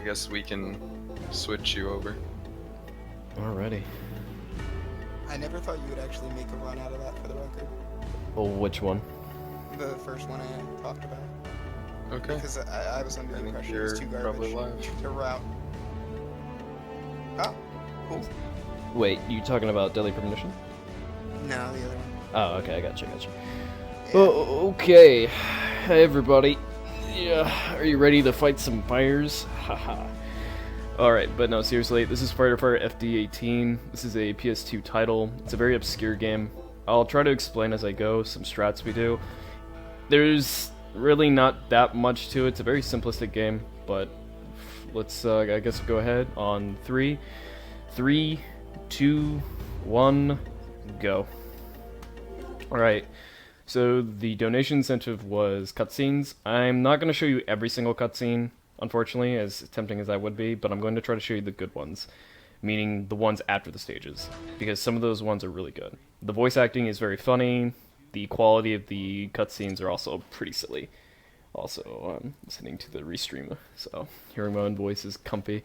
guess we can switch you over. Alrighty. I never thought you would actually make a run out of that, for the record. Well, which one? The first one I talked about. Okay. Because I was under the think impression it was too you're probably garbage live. to route. Oh, cool. Wait, you talking about Deadly Premonition? No, the other one. Oh, okay, I gotcha. Yeah. Oh, okay. Hey, everybody. Yeah, are you ready to fight some fires? Haha. Alright, but no, seriously, this is Firefighter FD18. This is a PS2 title. It's a very obscure game. I'll try to explain as I go some strats we do. There's really not that much to it. It's a very simplistic game, but let's, I guess, go ahead on 3, 2, 1, go. Alright. So the donation incentive was cutscenes. I'm not going to show you every single cutscene, unfortunately, as tempting as that would be, but I'm going to try to show you the good ones, meaning the ones after the stages, because some of those ones are really good. The voice acting is very funny, the quality of the cutscenes are also pretty silly. Also, I'm listening to the restream, so hearing my own voice is comfy.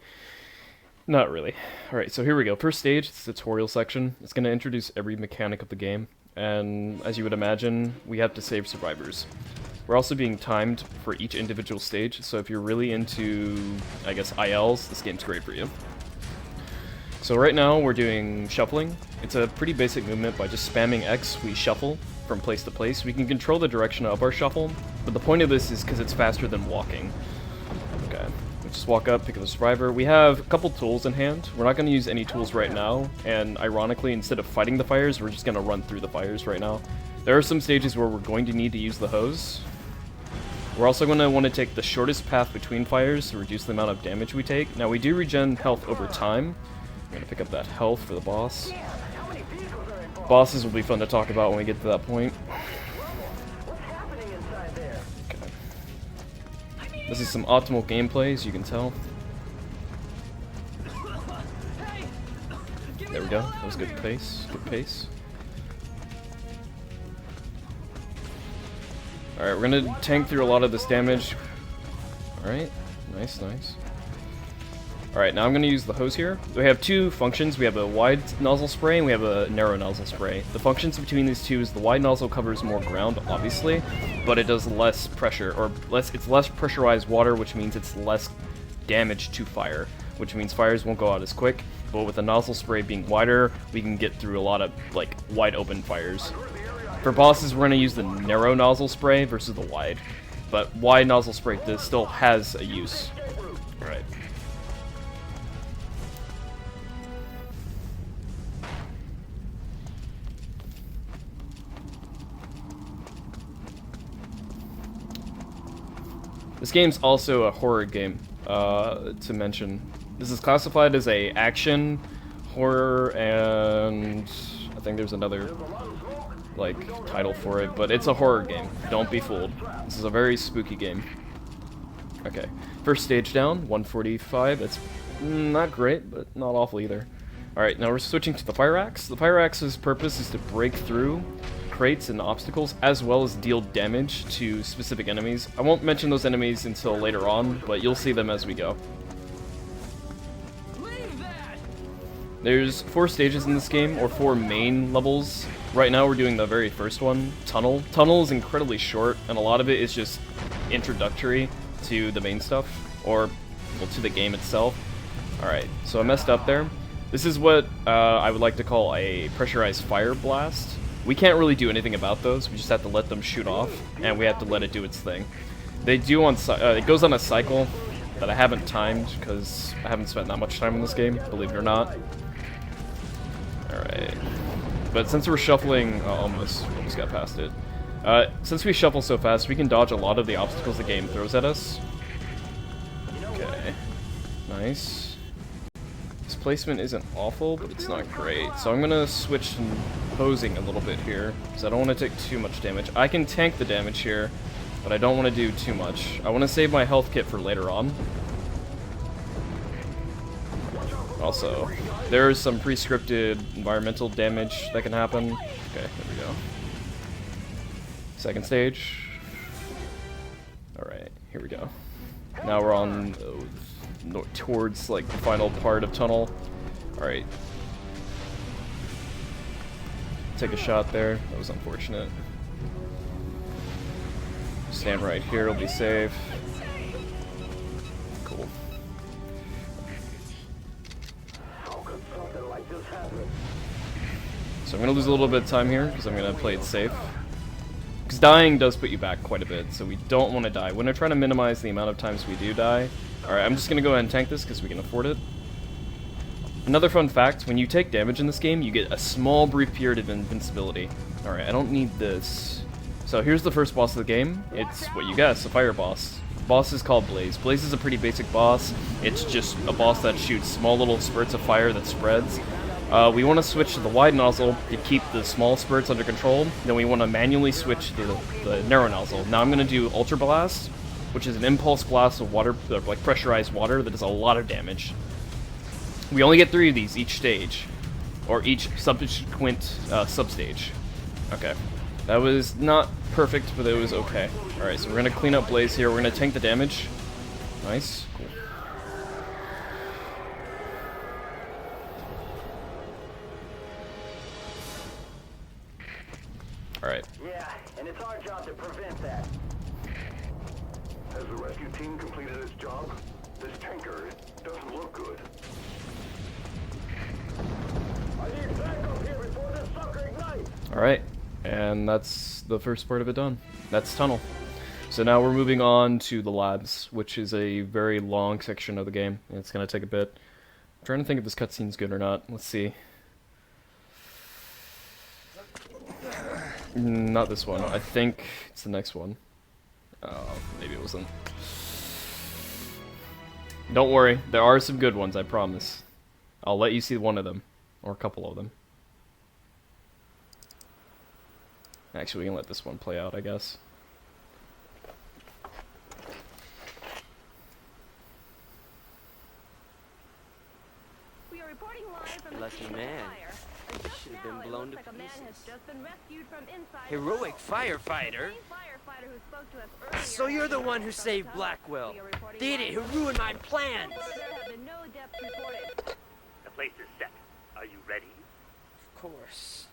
Not really. Alright, so here we go. First stage, it's the tutorial section. It's going to introduce every mechanic of the game. And as you would imagine, we have to save survivors. We're also being timed for each individual stage, so if you're really into, I guess, ILs, this game's great for you. So right now we're doing shuffling. It's a pretty basic movement. By just spamming X, we shuffle from place to place. We can control the direction of our shuffle, but the point of this is because it's faster than walking. Okay. Just walk up, pick up the survivor. We have a couple tools in hand. We're not going to use any tools right now, and ironically, instead of fighting the fires, we're just going to run through the fires right now. There are some stages where we're going to need to use the hose. We're also going to want to take the shortest path between fires to reduce the amount of damage we take. Now, we do regen health over time. I'm going to pick up that health for the boss. Bosses will be fun to talk about when we get to that point. This is some optimal gameplay, as you can tell. There we go. That was good pace. Good pace. Alright, we're gonna tank through a lot of this damage. Alright. Nice, nice. Alright, now I'm gonna use the hose here. We have two functions. We have a wide nozzle spray and we have a narrow nozzle spray. The functions between these two is the wide nozzle covers more ground, obviously, but it does less pressure, or it's less pressurized water, which means it's less damage to fire, which means fires won't go out as quick. But with the nozzle spray being wider, we can get through a lot of, like, wide open fires. For bosses, we're gonna use the narrow nozzle spray versus the wide, but wide nozzle spray still has a use. Alright. This game's also a horror game, to mention. This is classified as a action, horror, and I think there's another, like, title for it, but it's a horror game. Don't be fooled. This is a very spooky game. Okay, first stage down, 145. That's not great, but not awful either. Alright, now we're switching to the fire axe. The fire axe's purpose is to break through crates and obstacles, as well as deal damage to specific enemies. I won't mention those enemies until later on, but you'll see them as we go. There's 4 stages in this game, or 4 main levels. Right now we're doing the very first one, Tunnel. Tunnel is incredibly short, and a lot of it is just introductory to the main stuff, or, well, to the game itself. Alright, so I messed up there. This is what I would like to call a pressurized fire blast. We can't really do anything about those, we just have to let them shoot off, and we have to let it do its thing. They do on, it goes on a cycle that I haven't timed, because I haven't spent that much time in this game, believe it or not. Alright. But since we're shuffling, almost got past it. Since we shuffle so fast, we can dodge a lot of the obstacles the game throws at us. Okay. Nice. This placement isn't awful, but it's not great. So I'm gonna switch to posing a little bit here, because I don't want to take too much damage. I can tank the damage here, but I don't want to do too much. I want to save my health kit for later on. Also, there is some pre-scripted environmental damage that can happen. Okay, there we go. Second stage. Alright, here we go. Now we're on towards like the final part of tunnel. All right. Take a shot there. That was unfortunate. Stand right here. It'll be safe. Cool. So I'm gonna lose a little bit of time here because I'm gonna play it safe. Because dying does put you back quite a bit, so we don't want to die. We're gonna try to minimize the amount of times we do die. Alright, I'm just gonna go ahead and tank this because we can afford it. Another fun fact, when you take damage in this game, you get a small brief period of invincibility. Alright, I don't need this. So here's the first boss of the game. It's what you guessed, a fire boss. The boss is called Blaze. Blaze is a pretty basic boss. It's just a boss that shoots small little spurts of fire that spreads. We want to switch to the wide nozzle to keep the small spurts under control. Then we want to manually switch to the narrow nozzle. Now I'm going to do Ultra Blast, which is an impulse blast of water, like pressurized water that does a lot of damage. We only get 3 of these each stage, or each subsequent substage. Okay. That was not perfect, but it was okay. Alright, so we're going to clean up Blaze here. We're going to tank the damage. Nice. Cool. Alright. Yeah, and it's our job to prevent that. Has the rescue team completed its job? This tanker doesn't look good. I need backup here before this sucker ignites! Alright, and that's the first part of it done. That's tunnel. So now we're moving on to the labs, which is a very long section of the game. And it's going to take a bit. I'm trying to think if this cutscene's good or not. Let's see. Not this one. I think it's the next one. Oh, maybe it wasn't. Don't worry, there are some good ones, I promise. I'll let you see one of them. Or a couple of them. Actually, we can let this one play out, I guess. We are reporting live from the Lucky scene of the man. fire. Should have been Now, it blown looks to like a man has pieces. just been rescued from inside Heroic the tunnel. firefighter. The same firefighter who spoke to us earlier So you're the one who from saved tunnel. Blackwell. We are reporting The idiot live who ruined my plans. There have been no deaths reported. The place is set. Are you ready? Of course.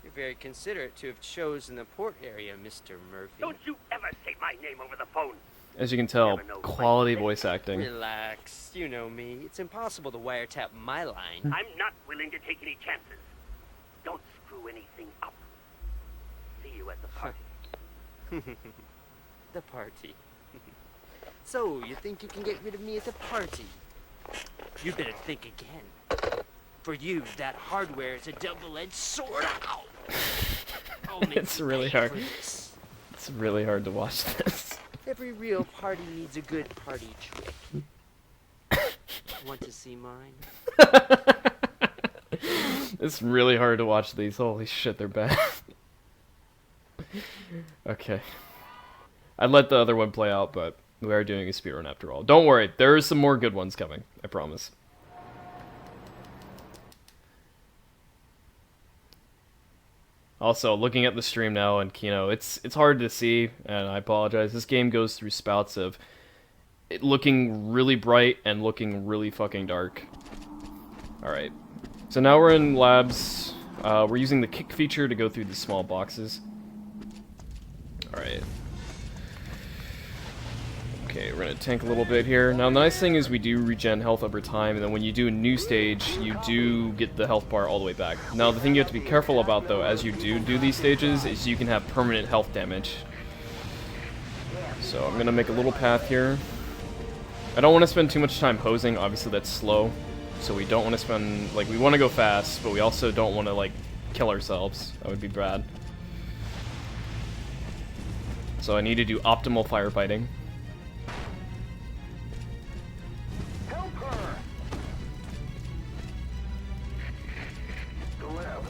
You're very considerate to have chosen the port area, Mr. Murphy. Don't you ever say my name over the phone. As you can tell, quality voice acting. Relax. You know me. It's impossible to wiretap my line. I'm not willing to take any chances. Don't screw anything up. See you at the party. The party. So, you think you can get rid of me at the party? You better think again. For you, that hardware is a double-edged sword. Ow! I'll make It's you really pay hard. for this. It's really hard to watch this. Every real party needs a good party trick. Want to see mine? It's really hard to watch these. Holy shit, they're bad. Okay. I'd let the other one play out, but we are doing a speedrun after all. Don't worry, there are some more good ones coming. I promise. Also, looking at the stream now and Kino, it's hard to see, and I apologize. This game goes through spouts of it looking really bright and looking really fucking dark. Alright. So now we're in labs. We're using the kick feature to go through the small boxes. Alright. Okay, we're gonna tank a little bit here. Now, the nice thing is we do regen health over time, and then when you do a new stage, you do get the health bar all the way back. Now, the thing you have to be careful about, though, as you do these stages, is you can have permanent health damage. So I'm gonna make a little path here. I don't want to spend too much time hosing, obviously that's slow. So we don't want to spend, like, we want to go fast, but we also don't want to, like, kill ourselves. That would be bad. So I need to do optimal firefighting. Help her! The lab.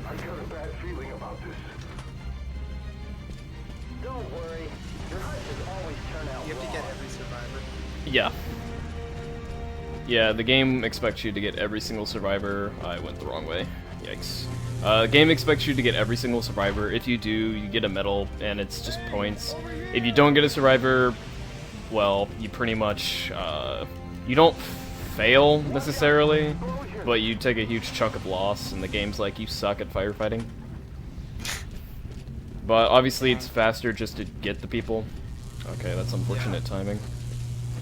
I got a bad feeling about this. Don't worry. Your hunches always turn out You have to wrong. get every survivor. Yeah. Yeah, the game expects you to get every single survivor. I went the wrong way. Yikes. The game expects you to get every single survivor. If you do, you get a medal, and it's just points. If you don't get a survivor, well, you pretty much, You don't fail necessarily, but you take a huge chunk of loss, and the game's like, you suck at firefighting. But obviously it's faster just to get the people. Okay, that's unfortunate timing.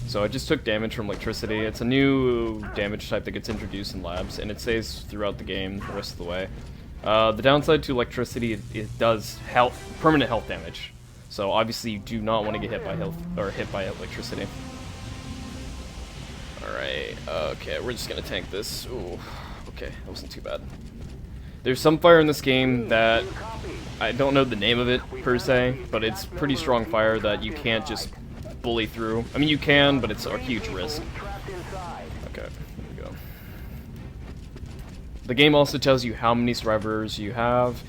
So I just took damage from electricity. It's a new damage type that gets introduced in labs, and it stays throughout the game the rest of the way. The downside to electricity, it does permanent health damage. So obviously you do not want to get hit by hit by electricity. Alright, okay, we're just gonna tank this. Ooh, okay, that wasn't too bad. There's some fire in this game that I don't know the name of it per se, but it's pretty strong fire that you can't just bully through. I mean, you can, but it's a huge risk. Okay, here we go. The game also tells you how many survivors you have.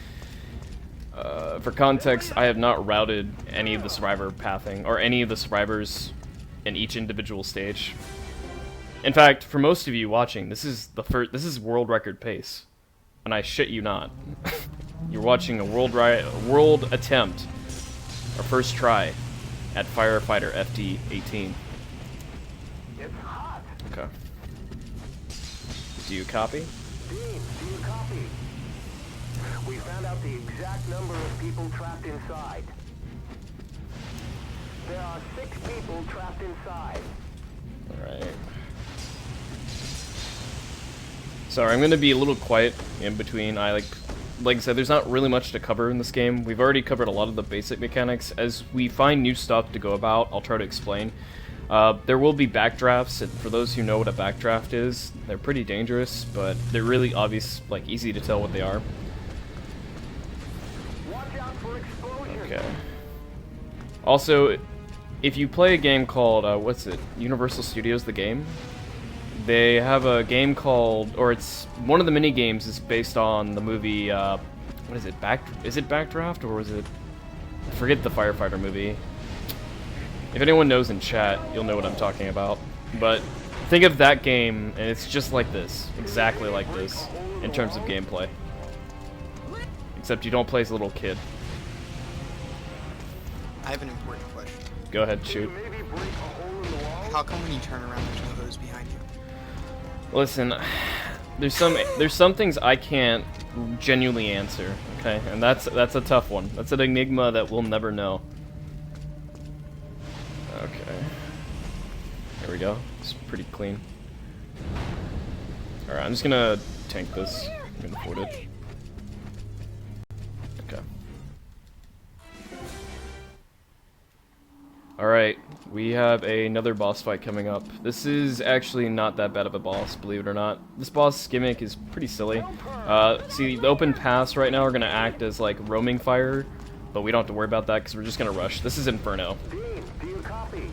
For context, I have not routed any of the survivor pathing, or any of the survivors in each individual stage. In fact, for most of you watching, this is world record pace. And I shit you not. You're watching a world attempt, our first try, at Firefighter FD 18. It's hot. Okay. Do you copy? Dean, do you copy? We found out the exact number of people trapped inside. There are 6 people trapped inside. Alright. Sorry, I'm gonna be a little quiet in between. Like I said, there's not really much to cover in this game. We've already covered a lot of the basic mechanics. As we find new stuff to go about, I'll try to explain. There will be backdrafts, and for those who know what a backdraft is, they're pretty dangerous, but they're really obvious, like easy to tell what they are. Watch out for explosions. Okay. Also, if you play a game called, what's it? Universal Studios, the game? They have a game called, or it's one of the mini games is based on the movie. What is it? Is it Backdraft, or was it? I forget the Firefighter movie. If anyone knows in chat, you'll know what I'm talking about. But think of that game, and it's just like this, exactly like this, in terms of gameplay. Except you don't play as a little kid. I have an important question. Go ahead, shoot. Maybe break a hole in the wall. How come when you turn around there's no hose behind you? Listen, there's some things I can't genuinely answer, okay? And that's a tough one. That's an enigma that we'll never know. Okay. Here we go. It's pretty clean. Alright, I'm just gonna tank this. I'm gonna afford it. Okay. Alright, we have another boss fight coming up. This is actually not that bad of a boss, believe it or not. This boss gimmick is pretty silly. See, the open paths right now are going to act as like roaming fire, but we don't have to worry about that because we're just going to rush. This is Inferno. Dean, do you copy?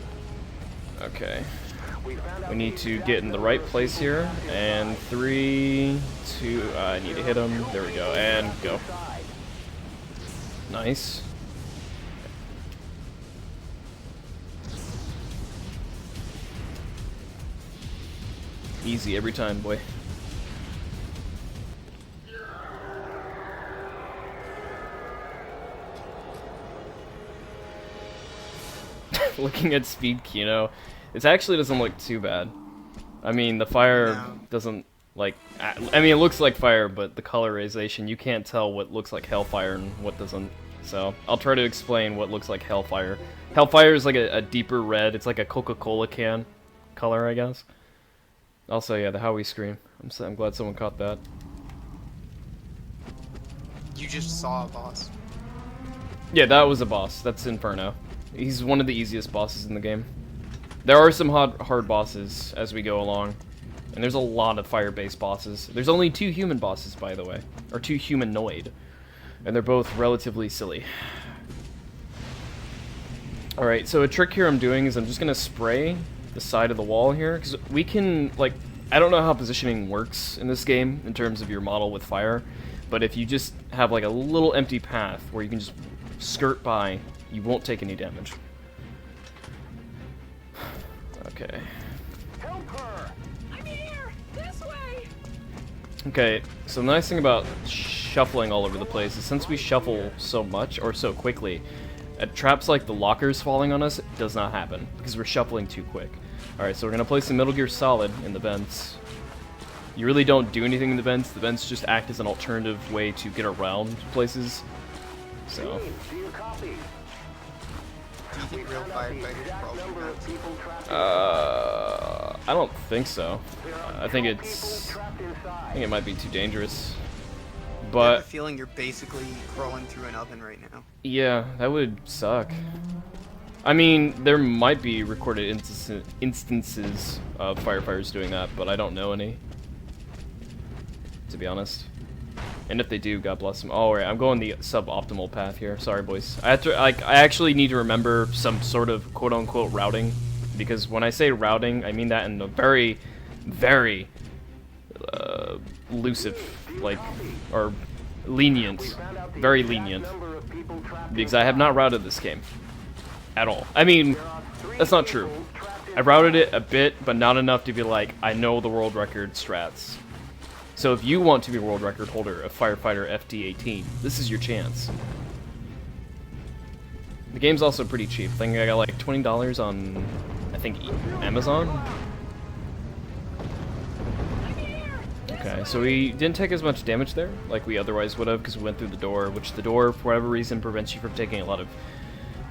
Okay. We need to get in the right place here, and 3, 2, I need to hit him. There we go, and go. Nice. Easy every time, boy. Looking at SpeedKino, it actually doesn't look too bad. I mean, the fire doesn't, like... I mean, it looks like fire, but the colorization, you can't tell what looks like Hellfire and what doesn't. So, I'll try to explain what looks like Hellfire. Hellfire is like a deeper red. It's like a Coca-Cola can color, I guess. Also, yeah, the Howie scream. I'm glad someone caught that. You just saw a boss. Yeah, that was a boss. That's Inferno. He's one of the easiest bosses in the game. There are some hard bosses as we go along. And there's a lot of fire-based bosses. There's only 2 human bosses, by the way. Or 2 humanoid. And they're both relatively silly. Alright, so a trick here I'm doing is I'm just gonna spray the side of the wall here, because we can, like, I don't know how positioning works in this game in terms of your model with fire, but if you just have like a little empty path where you can just skirt by, you won't take any damage. Okay. Help her! I'm here! This way! Okay, so the nice thing about shuffling all over the place is since we shuffle so much, or so quickly, traps like the lockers falling on us does not happen, because we're shuffling too quick. Alright, so we're gonna place the Metal Gear Solid in the vents. You really don't do anything in the vents just act as an alternative way to get around places. So... Do you copy? Do you think real firefighters crawl through vents? I don't think so. I think People it's... trapped I inside. think it might be too dangerous. I have a But, feeling you're basically crawling through an oven right now. yeah, that would suck. I mean, there might be recorded instances of firefighters doing that, but I don't know any. To be honest. And if they do, God bless them. Oh, right, I'm going the suboptimal path here. Sorry, boys. I actually need to remember some sort of quote-unquote routing, because when I say routing, I mean that in a very, very elusive, like, or lenient, very lenient, because I have not routed this game at all. I mean, that's not true. I routed it a bit, but not enough to be like, I know the world record strats. So if you want to be a world record holder of Firefighter FT18, this is your chance. The game's also pretty cheap. I think I got like $20 on, I think, Amazon? Okay, so we didn't take as much damage there, like we otherwise would have, because we went through the door, which the door, for whatever reason, prevents you from taking a lot of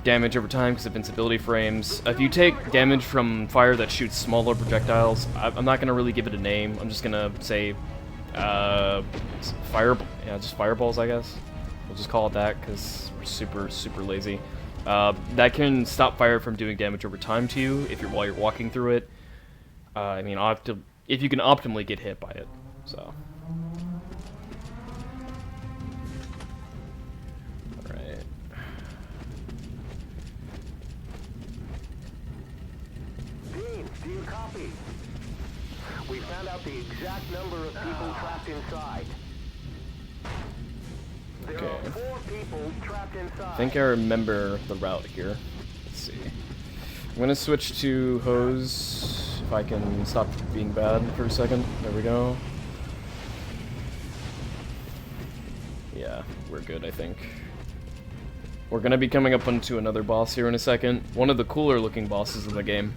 damage over time because of invincibility frames. If you take damage from fire that shoots smaller projectiles, I'm not going to really give it a name. I'm just going to say, just fireballs, I guess. We'll just call it that because we're super, super lazy. That can stop fire from doing damage over time to you while you're walking through it. I mean, if you can optimally get hit by it. So. Alright. Dean, do you copy? We found out the exact number of people trapped inside. There Okay. are 4 people trapped inside. I think I remember the route here. Let's see. I'm gonna switch to hose if I can stop being bad for a second. There we go. Yeah, we're good, I think. We're gonna be coming up onto another boss here in a second. One of the cooler looking bosses in the game.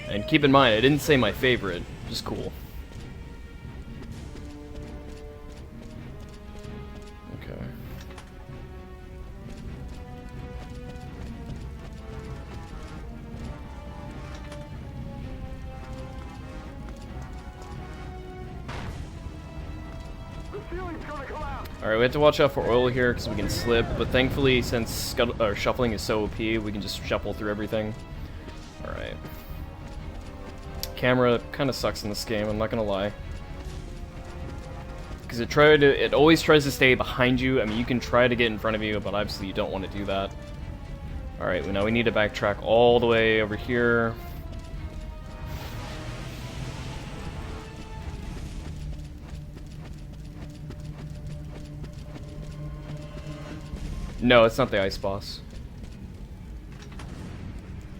And keep in mind, I didn't say my favorite, just cool. Okay. The ceiling's gonna collapse. Alright, we have to watch out for oil here because we can slip, but thankfully, since shuffling is so OP, we can just shuffle through everything. Alright. Camera kind of sucks in this game, I'm not gonna lie. Because it always tries to stay behind you. I mean, you can try to get in front of you, but obviously you don't want to do that. Alright, well, now we need to backtrack all the way over here. No, it's not the ice boss.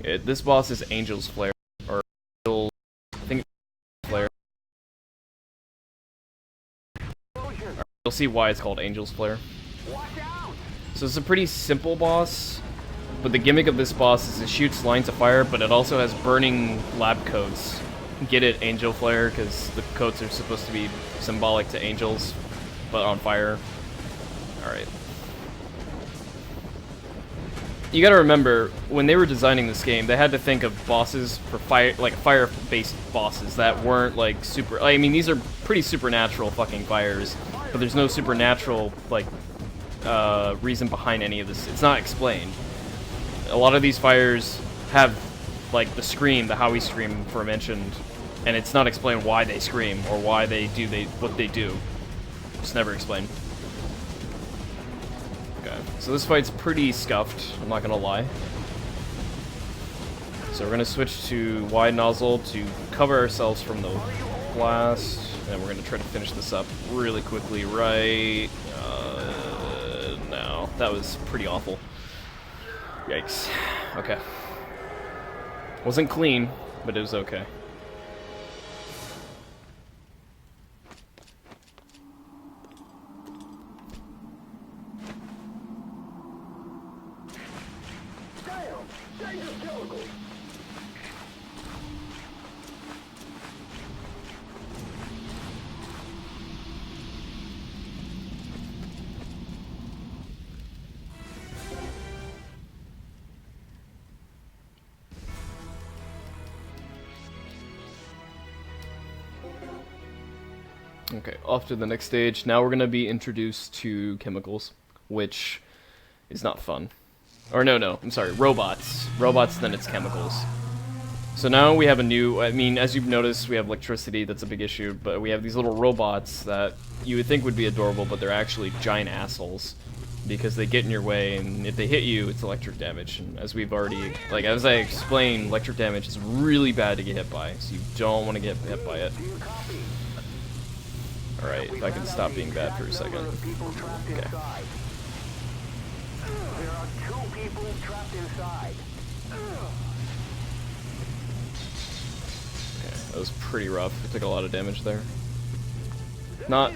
This boss is Angel's Flare, or Angel, I think Flare. You'll see why it's called Angel's Flare. So it's a pretty simple boss, but the gimmick of this boss is it shoots lines of fire, but it also has burning lab coats. Get it, Angel Flare, because the coats are supposed to be symbolic to angels, but on fire. Alright. You gotta remember, when they were designing this game, they had to think of bosses for fire-based bosses that weren't like super. I mean, these are pretty supernatural fucking fires, but there's no supernatural like reason behind any of this. It's not explained. A lot of these fires have like the scream, the Howie scream aforementioned, and it's not explained why they scream or why they do what they do. It's never explained. Okay, so this fight's pretty scuffed, I'm not gonna lie. So we're gonna switch to wide nozzle to cover ourselves from the blast, and we're gonna try to finish this up really quickly, right? No, that was pretty awful. Yikes. Okay. Wasn't clean, but it was okay. Dangerous chemicals! Okay, off to the next stage. Now we're gonna be introduced to chemicals, which is not fun. Or no, I'm sorry, robots. Robots, then it's chemicals. So now we have a new, I mean, as you've noticed, we have electricity, that's a big issue, but we have these little robots that you would think would be adorable, but they're actually giant assholes. Because they get in your way, and if they hit you, it's electric damage. And as we've already, like, as I explained, electric damage is really bad to get hit by, so you don't want to get hit by it. Alright, if I can stop being bad for a second. Okay. There are 2 people trapped inside. Okay, that was pretty rough. I took a lot of damage there. Not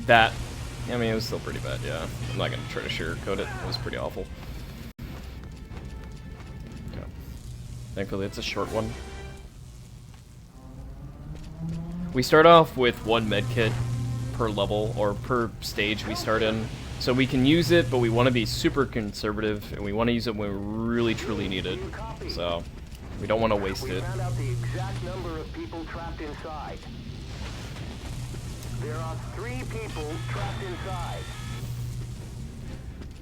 that... I mean, it was still pretty bad, yeah. I'm not gonna try to sugarcoat it. It was pretty awful. Okay. Thankfully, it's a short one. We start off with 1 medkit per level, or per stage we start in. So we can use it, but we want to be super conservative, and we want to use it when we really truly need it. So, we don't want to waste it. We found out the exact number of people trapped inside. There are 3 people trapped inside.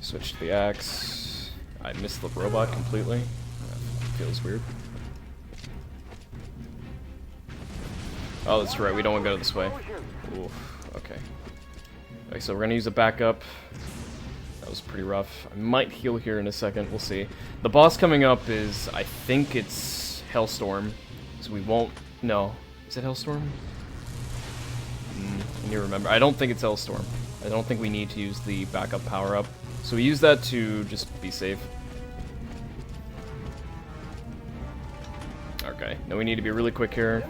Switch to the axe. I missed the robot completely. That feels weird. Oh, that's right, we don't want to go this way. Oof, okay. Okay, so we're gonna use a backup. That was pretty rough. I might heal here in a second, we'll see. The boss coming up is, I think it's Hellstorm. So we won't, no. Is it Hellstorm? I need to remember. I don't think it's Hellstorm. I don't think we need to use the backup power-up. So we use that to just be safe. Okay, now we need to be really quick here.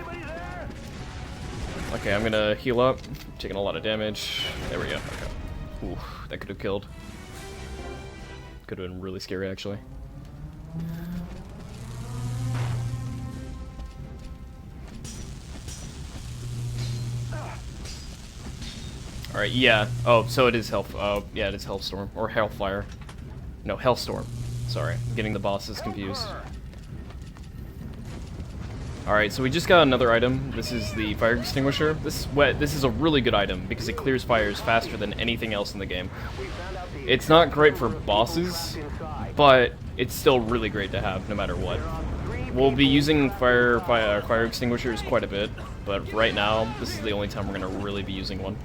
Okay, I'm gonna heal up. Taking a lot of damage. There we go. Okay. Ooh, that could have killed. Could have been really scary, actually. Alright, yeah. Oh, so it is yeah, it is Hellstorm. Or Hellfire. No, Hellstorm. Sorry, I'm getting the bosses confused. Alright, so we just got another item. This is the fire extinguisher. This is a really good item because it clears fires faster than anything else in the game. It's not great for bosses, but it's still really great to have no matter what. We'll be using fire extinguishers quite a bit, but right now, this is the only time we're going to really be using one.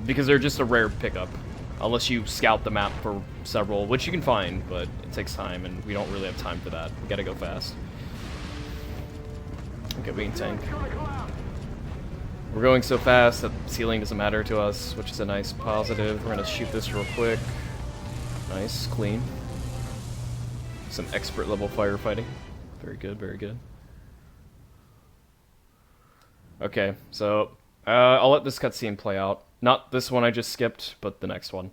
Because they're just a rare pickup. Unless you scout the map for several, which you can find, but it takes time, and we don't really have time for that. We gotta go fast. Okay, we can tank. We're going so fast that ceiling doesn't matter to us, which is a nice positive. We're gonna shoot this real quick. Nice, clean. Some expert level firefighting. Very good, very good. Okay, so I'll let this cutscene play out. Not this one I just skipped, but the next one.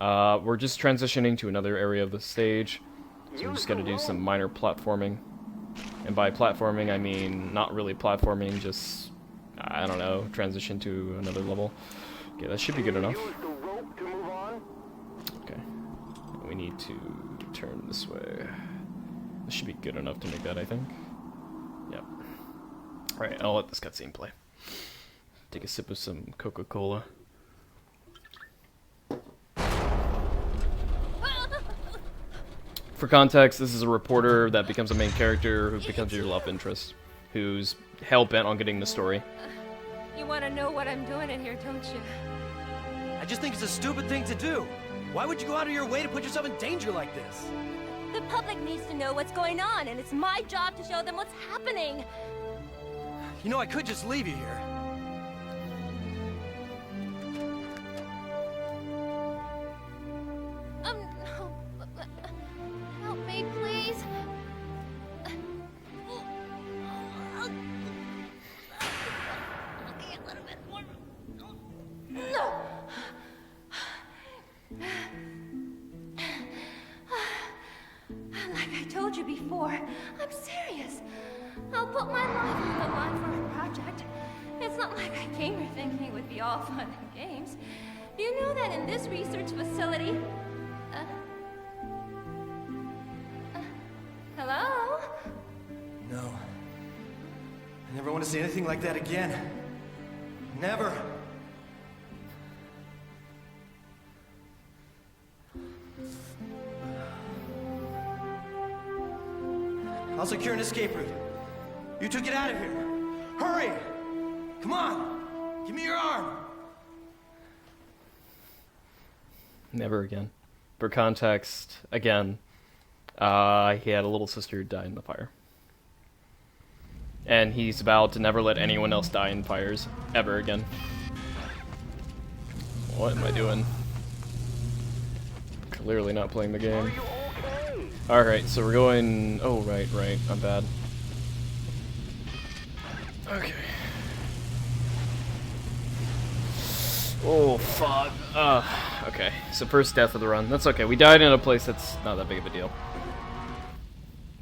We're just transitioning to another area of the stage, so we're just gonna do some minor platforming. And by platforming, I mean not really platforming, just, I don't know, transition to another level. Okay, that should be good enough. Okay. We need to turn this way. This should be good enough to make that, I think. Yep. Alright, I'll let this cutscene play. Take a sip of some Coca-Cola. For context, this is a reporter that becomes a main character who becomes your love interest, who's hell-bent on getting the story. You want to know what I'm doing in here, don't you? I just think it's a stupid thing to do. Why would you go out of your way to put yourself in danger like this? The public needs to know what's going on, and it's my job to show them what's happening. You know, I could just leave you here. No. Help me, please. Okay, a little bit more. Like I told you before, I'm serious. I'll put my life on the line for a project. It's not like I came here thinking it would be all fun and games. Do you know that in this research facility... hello? No. I never want to see anything like that again. Never. I'll secure an escape route. You two get out of here. Hurry! Come on! Give me your arm! Never again. For context, again, he had a little sister who died in the fire. And he's vowed to never let anyone else die in fires, ever again. What am I doing? Clearly not playing the game. Alright, so we're going... Oh, right, I'm bad. Okay. Oh, fuck. Okay, so first death of the run. That's okay, we died in a place that's not that big of a deal.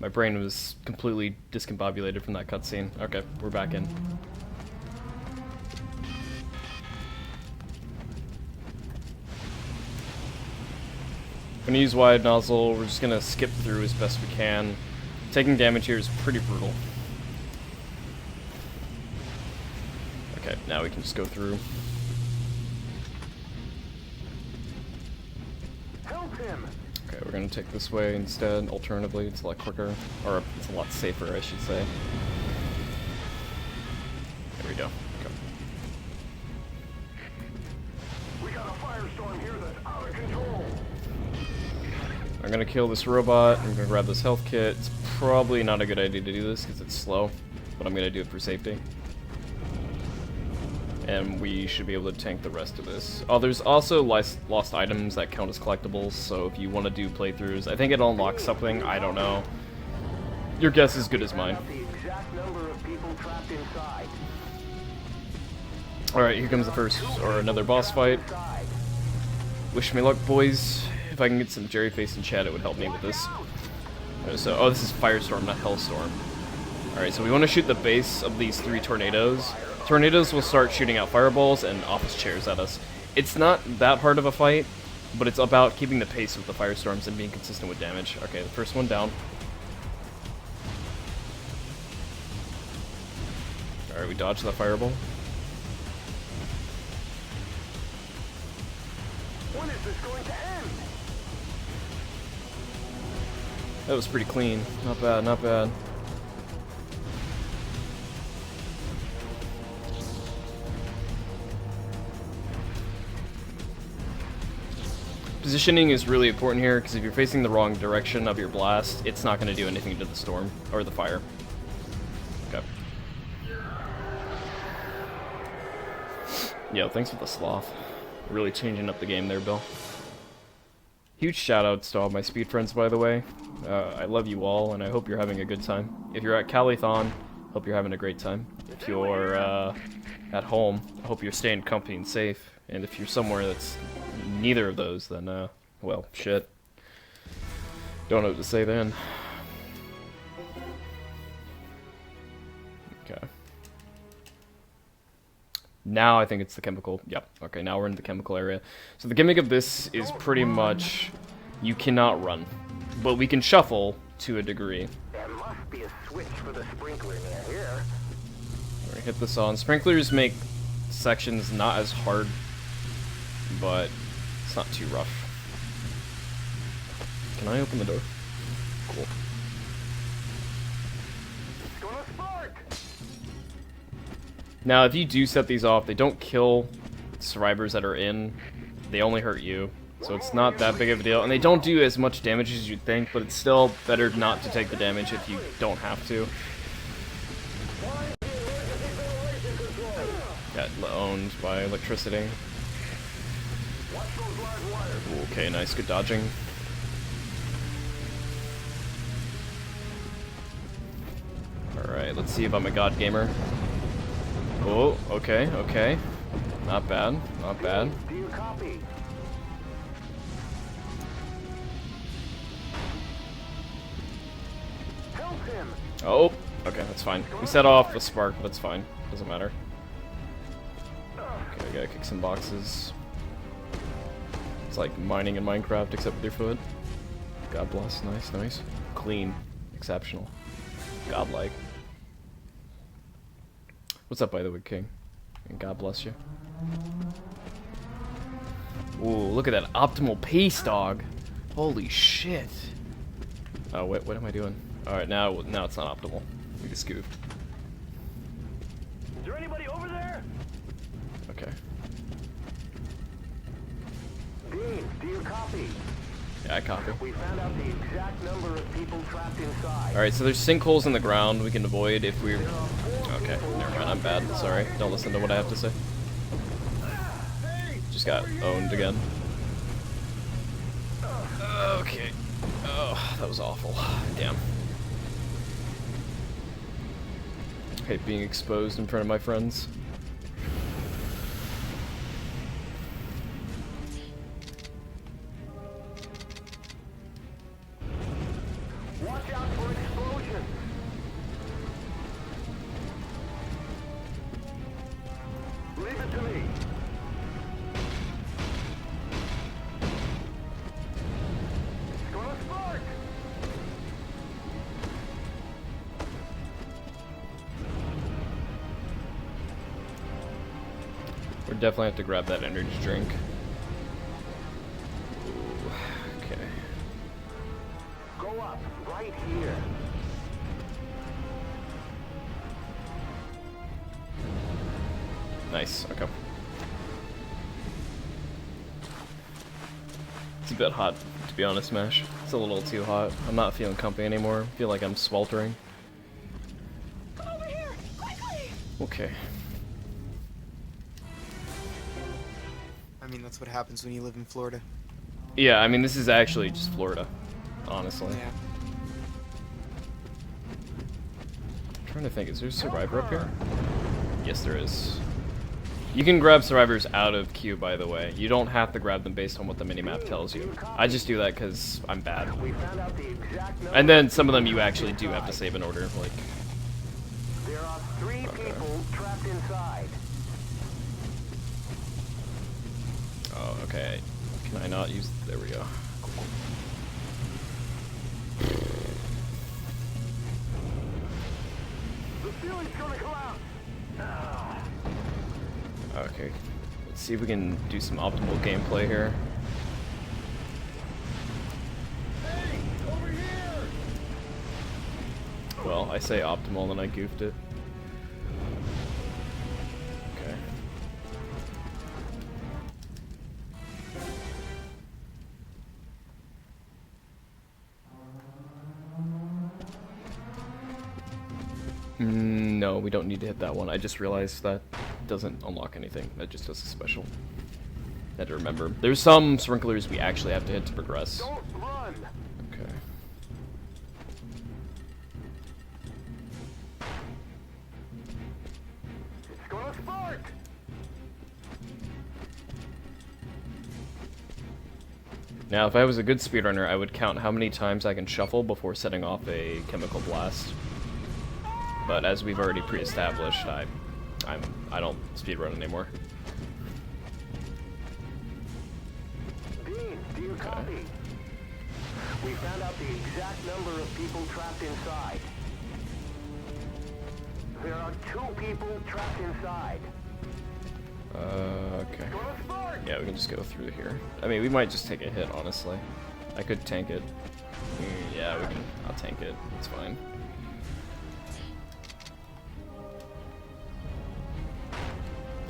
My brain was completely discombobulated from that cutscene. Okay, we're back in. I'm gonna use wide nozzle, we're just gonna skip through as best we can. Taking damage here is pretty brutal. Okay, now we can just go through. Help him! Okay, we're gonna take this way instead. Alternatively, it's a lot quicker. Or, it's a lot safer, I should say. There we go. We got a firestorm here that's out of control. I'm gonna kill this robot, I'm gonna grab this health kit. It's probably not a good idea to do this because it's slow, but I'm gonna do it for safety. And we should be able to tank the rest of this. Oh, there's also lost items that count as collectibles, so if you want to do playthroughs, I think it unlocks something, I don't know. Your guess is good as mine. Alright, here comes the first, or another boss fight. Wish me luck, boys. If I can get some Jerry face in chat, it would help me with this. So, oh, this is Firestorm, not Hellstorm. Alright, so we want to shoot the base of these 3 tornadoes. Tornadoes will start shooting out fireballs and office chairs at us. It's not that hard of a fight, but it's about keeping the pace with the firestorms and being consistent with damage. Okay, the first one down. Alright, we dodged the fireball. When is this going to end? That was pretty clean. Not bad, not bad. Positioning is really important here, because if you're facing the wrong direction of your blast, it's not going to do anything to the storm, or the fire. Okay. Yo, thanks for the sloth. Really changing up the game there, Bill. Huge shoutouts to all my speed friends, by the way. I love you all, and I hope you're having a good time. If you're at Calithon, hope you're having a great time. If you're at home, I hope you're staying comfy and safe. And if you're somewhere that's neither of those, then, well, shit. Don't know what to say then. Okay. Now I think it's the chemical. Yep. Okay, now we're in the chemical area. So the gimmick of this is pretty much you cannot run, but we can shuffle to a degree. There must be a switch for the sprinkler near here. We're gonna hit this on. Sprinklers make sections not as hard, but it's not too rough. Can I open the door? Cool. It's gonna spark! Now, if you do set these off, they don't kill survivors that are in. They only hurt you. So it's not that big of a deal. And they don't do as much damage as you'd think, but it's still better not to take the damage if you don't have to. Got owned by electricity. Okay, nice, good dodging. Alright, let's see if I'm a god gamer. Oh, okay, okay. Not bad, not bad. Do you copy? Oh, okay, that's fine. We set off a spark, but that's fine. Doesn't matter. Okay, I gotta kick some boxes. It's like mining in Minecraft, except with your foot. God bless. Nice, nice. Clean. Exceptional. Godlike. What's up, by the way, King? And God bless you. Ooh, look at that optimal pace, dog. Holy shit. Oh, wait, what am I doing? Alright, now it's not optimal. We just goofed. Is there anybody over there? Okay. Dean, do you copy? Yeah, I copy. We found out the exact number of people trapped inside. Alright, so there's sinkholes in the ground we can avoid if we're... Okay, never mind, I'm bad. Sorry. Don't listen to what I have to say. Just got owned again. Okay. Oh, that was awful. Damn. Hate being exposed in front of my friends. Watch out for explosions. Leave it to me. It's gonna spark. We definitely have to grab that energy drink. Ooh, okay. Go up, right here. Nice, okay. It's a bit hot, to be honest, Mash. It's a little too hot. I'm not feeling comfy anymore. I feel like I'm sweltering. Over here, quickly! Okay. I mean, that's what happens when you live in Florida. Yeah, I mean, this is actually just Florida, honestly. Yeah. I'm trying to think, is there a survivor up here? Yes, there is. You can grab survivors out of queue, by the way. You don't have to grab them based on what the minimap tells you. I just do that because I'm bad. We found out the exact number. And then some of them you actually do have to save in order, like... There are 3 people trapped inside. Oh, okay. Can I not use... There we go. The ceiling's gonna collapse. Okay. Let's see if we can do some optimal gameplay here. Hey, over here. Well, I say optimal, then I goofed it. Okay. No, we don't need to hit that one. I just realized that doesn't unlock anything. That just does a special. Had to remember. There's some sprinklers we actually have to hit to progress. Don't run. Okay. It's gonna spark. Now, if I was a good speedrunner, I would count how many times I can shuffle before setting off a chemical blast. But as we've already pre-established, I don't speedrun anymore. Dean, do you copy? We found out the exact number of people trapped inside. There are 2 people trapped inside. Okay. Gonna spark. Yeah, we can just go through here. I mean, we might just take a hit, honestly. I could tank it. Yeah, we can. I'll tank it. It's fine.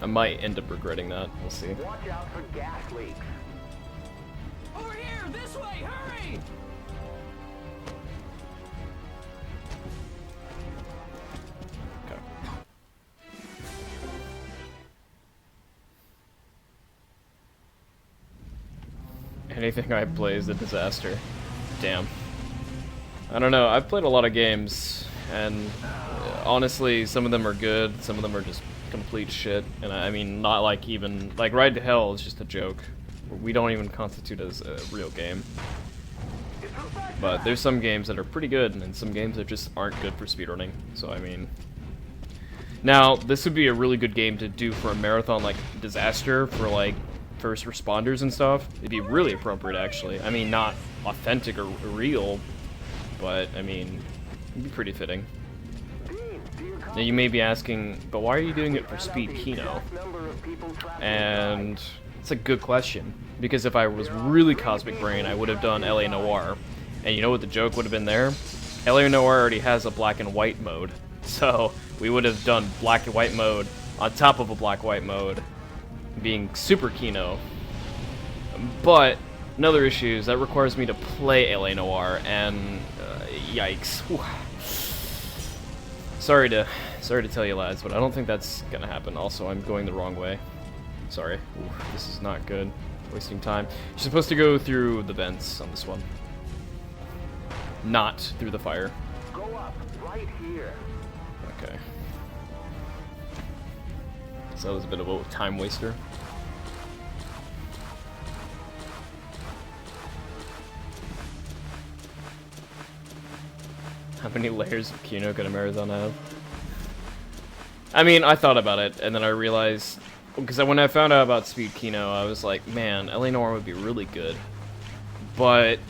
I might end up regretting that. We'll see. Watch out for gas leaks. Over here, this way, hurry! Okay. Anything I play is a disaster. Damn. I don't know. I've played a lot of games, and honestly, some of them are good, some of them are just complete shit. And I mean, not like even like Ride to Hell is just a joke. We don't even constitute as a real game. It's But there's some games that are pretty good, and some games that just aren't good for speedrunning. So, I mean... Now, this would be a really good game to do for a marathon, like, disaster, for, like, first responders and stuff. It'd be really appropriate, actually. I mean, not authentic or real, but, I mean, it'd be pretty fitting. Now, you may be asking, but why are you doing it for SpeedKino? And it's a good question, because if I was really Cosmic Brain, I would have done LA Noire. And you know what the joke would have been there? LA Noire already has a black and white mode, so we would have done black and white mode on top of a black-white mode, being Super Kino. But another issue is that requires me to play LA Noire, and yikes. Whew. Sorry to tell you, lads, but I don't think that's gonna happen. Also, I'm going the wrong way. Sorry. Ooh, this is not good. Wasting time. You're supposed to go through the vents on this one, not through the fire. Go up, right here. Okay. So that was a bit of a time waster. How many layers of Kino could a marathon have? I mean, I thought about it, and then I realized, because when I found out about SpeedKino, I was like, man, LA Noire would be really good. But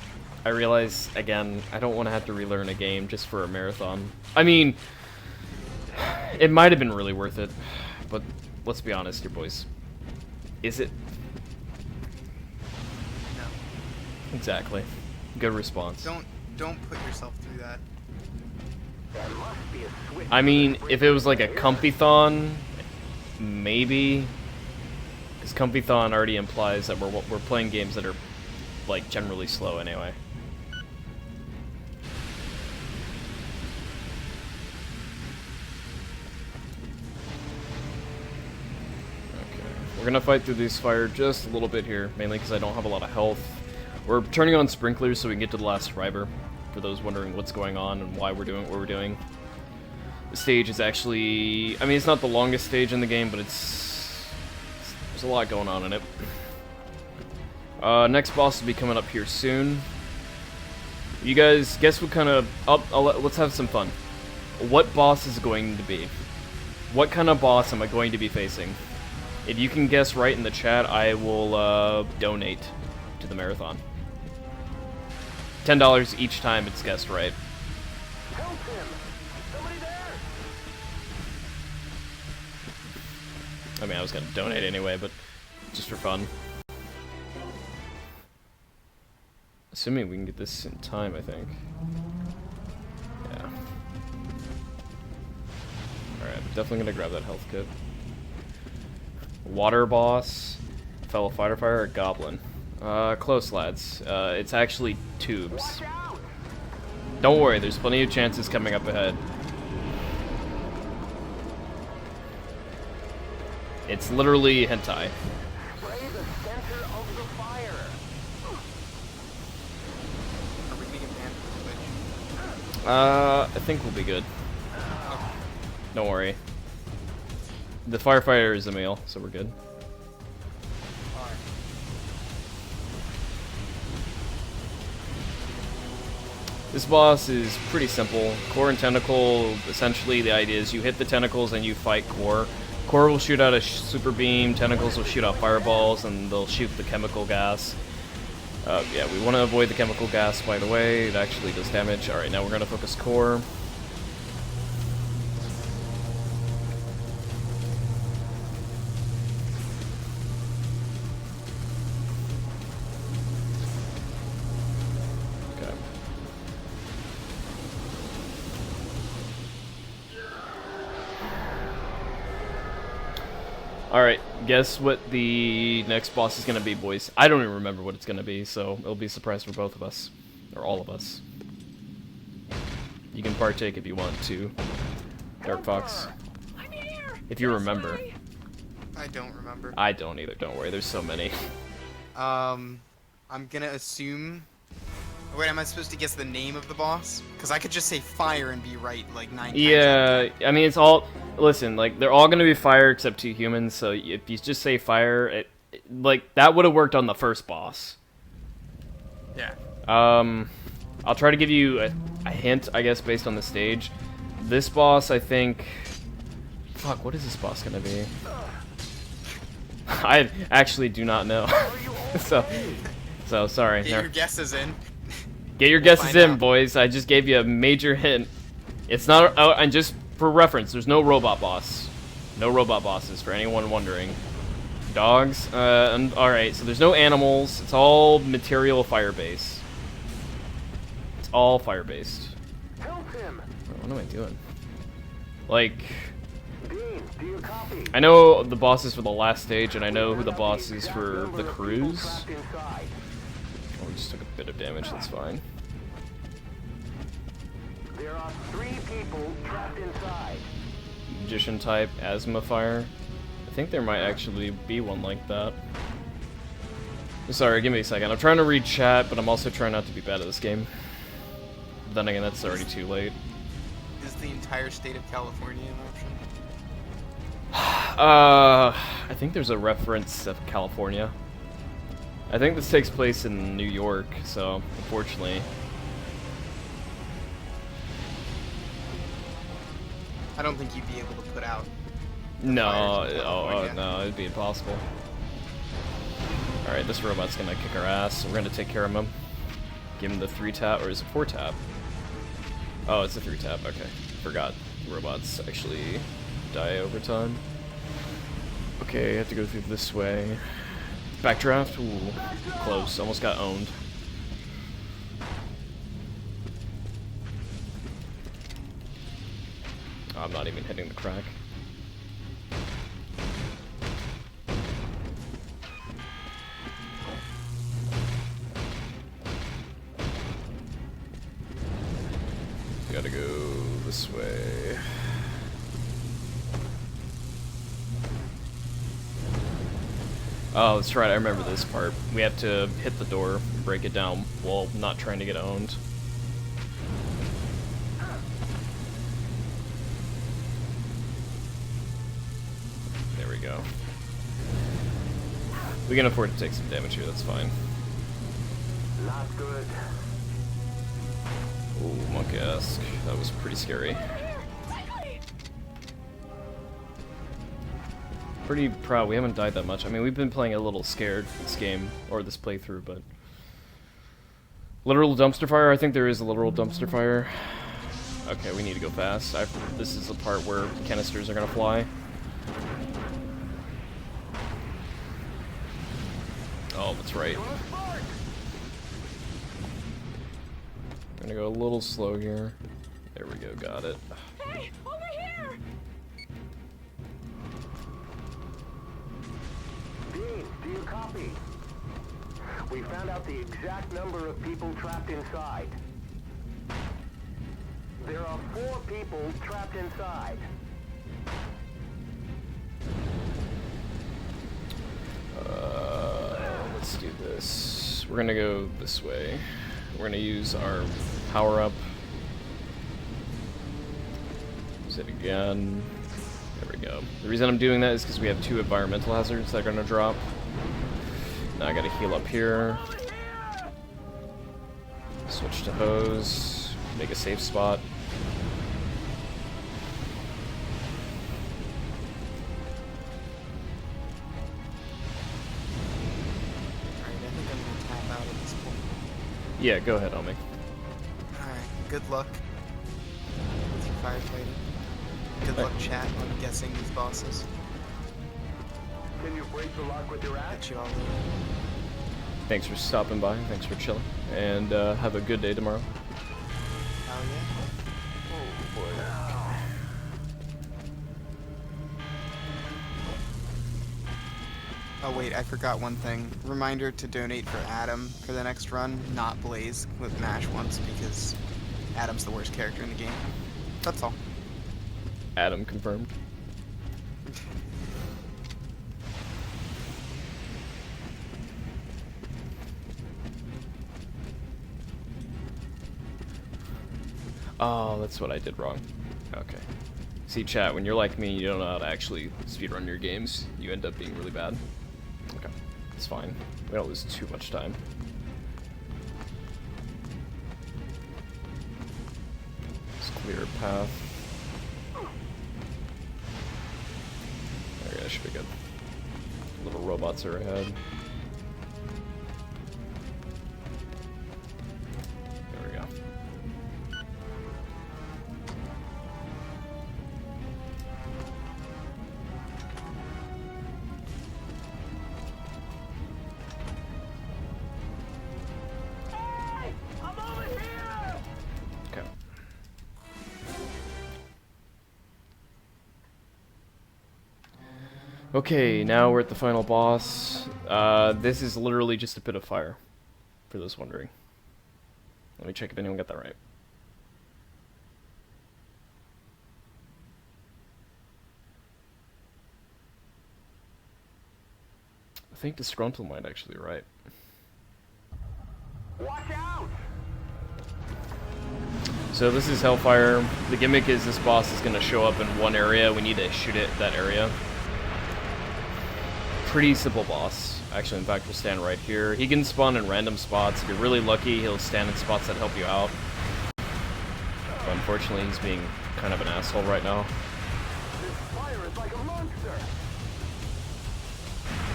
I realized, again, I don't want to have to relearn a game just for a marathon. I mean, it might have been really worth it, but let's be honest here, boys. Is it? No. Exactly. Good response. Don't put yourself through that. I mean, if it was like a Comfy-thon, maybe. Because Comfy-thon already implies that we're playing games that are, like, generally slow anyway. Okay, we're gonna fight through this fire just a little bit here, mainly because I don't have a lot of health. We're turning on sprinklers so we can get to the last survivor, for those wondering what's going on and why we're doing what we're doing. The stage is actually... I mean, it's not the longest stage in the game, but there's a lot going on in it. Next boss will be coming up here soon. You guys, guess what kind of... let's have some fun. What boss is it going to be? What kind of boss am I going to be facing? If you can guess right in the chat, I will donate to the marathon. $10 each time it's guessed right. Help him! Somebody there! I mean, I was gonna donate anyway, but just for fun. Assuming we can get this in time, I think. Yeah. Alright, I'm definitely gonna grab that health kit. Water boss, fellow fighter, or goblin. Close, lads. It's actually tubes. Don't worry, there's plenty of chances coming up ahead. It's literally hentai. Spray the center of the fire. Are we gonna get banned from Twitch? I think we'll be good. Don't worry. The firefighter is a male, so we're good. This boss is pretty simple. Core and Tentacle, essentially the idea is you hit the tentacles and you fight Core. Core will shoot out a super beam, Tentacles will shoot out fireballs, and they'll shoot the chemical gas. Yeah, we want to avoid the chemical gas, by the way. It actually does damage. Alright, now we're going to focus Core. Alright, guess what the next boss is going to be, boys. I don't even remember what it's going to be, so it'll be a surprise for both of us. Or all of us. You can partake if you want to, Dark Fox. If you remember. I don't remember. I don't either, don't worry, there's so many. I'm gonna assume... Wait, am I supposed to guess the name of the boss? Because I could just say fire and be right, like, 9 times. Yeah, I mean, it's all... Listen, like, they're all gonna be fire except 2 humans, so if you just say fire, like, that would have worked on the first boss. Yeah. I'll try to give you a hint, I guess, based on the stage. This boss, I think... Fuck, what is this boss gonna be? I actually do not know. so sorry. Get your guesses in. Get your guesses in, boys. I just gave you a major hint. It's not... Oh, and just for reference, there's no robot boss. No robot bosses, for anyone wondering. Dogs? Alright, so there's no animals. It's all material fire-based. It's all fire-based. Help him! What am I doing? Like... Dean, do you copy? I know the bosses for the last stage, and I know who the boss is for the cruise. Trapped inside. Oh, we just took a bit of damage, that's fine. There are 3 people trapped inside. Magician type, asthma fire. I think there might actually be one like that. Sorry, give me a second. I'm trying to read chat, but I'm also trying not to be bad at this game. But then again, that's already too late. Is the entire state of California an option? I think there's a reference of California. I think this takes place in New York, so unfortunately. I don't think you'd be able to put out. No, fires in oh California. no, it'd be impossible. Alright, this robot's gonna kick our ass. We're gonna take care of him. Give him the 3-tap, or is it 4-tap? Oh, it's a 3-tap, okay. Forgot. Robots actually die over time. Okay, I have to go through this way. Backdraft? Ooh, close. Almost got owned. Oh, I'm not even hitting the crack. Gotta go this way. Oh, that's right, I remember this part. We have to hit the door, break it down, while not trying to get owned. There we go. We can afford to take some damage here, that's fine. Not good. Ooh, monkey-esque. That was pretty scary. Pretty proud we haven't died that much. I mean, we've been playing a little scared this game, or this playthrough, but... Literal dumpster fire? I think there is a literal dumpster fire. Okay, we need to go fast. This is the part where canisters are gonna fly. Oh, that's right. I'm gonna go a little slow here. There we go, got it. Hey, over here! Dean, do you copy? We found out the exact number of people trapped inside. There are 4 people trapped inside. Let's do this. We're gonna go this way. We're gonna use our power-up. Use it again. There we go. The reason I'm doing that is because we have 2 environmental hazards that are gonna drop. Now I gotta heal up here. Switch to hose. Make a safe spot. Alright, I think I'm gonna tap out at this point. Yeah, go ahead, Omi. Alright, good luck with your firefighting. Good luck, chat, on guessing these bosses. Can you break the lock with your axe? Catch you all later. Thanks for stopping by. Thanks for chilling. And have a good day tomorrow. Hell yeah. Oh boy. Oh wait, I forgot one thing. Reminder to donate for Adam for the next run, not Blaze with Mash once, because Adam's the worst character in the game. That's all. Adam confirmed. Oh, that's what I did wrong. Okay. See, chat, when you're like me, you don't know how to actually speedrun your games. You end up being really bad. Okay. It's fine. We don't lose too much time. Clear path. There, yeah, should be good. Little robots are ahead. There we go. Okay. Okay, now we're at the final boss. This is literally just a pit of fire, for those wondering. Let me check if anyone got that right. I think Disgruntled might actually be right. Watch out! So this is Hellfire. The gimmick is this boss is going to show up in one area. We need to shoot it that area. Pretty simple boss. Actually, in fact, we'll stand right here. He can spawn in random spots. If you're really lucky, he'll stand in spots that help you out. But unfortunately, he's being kind of an asshole right now. This fire is like a monster!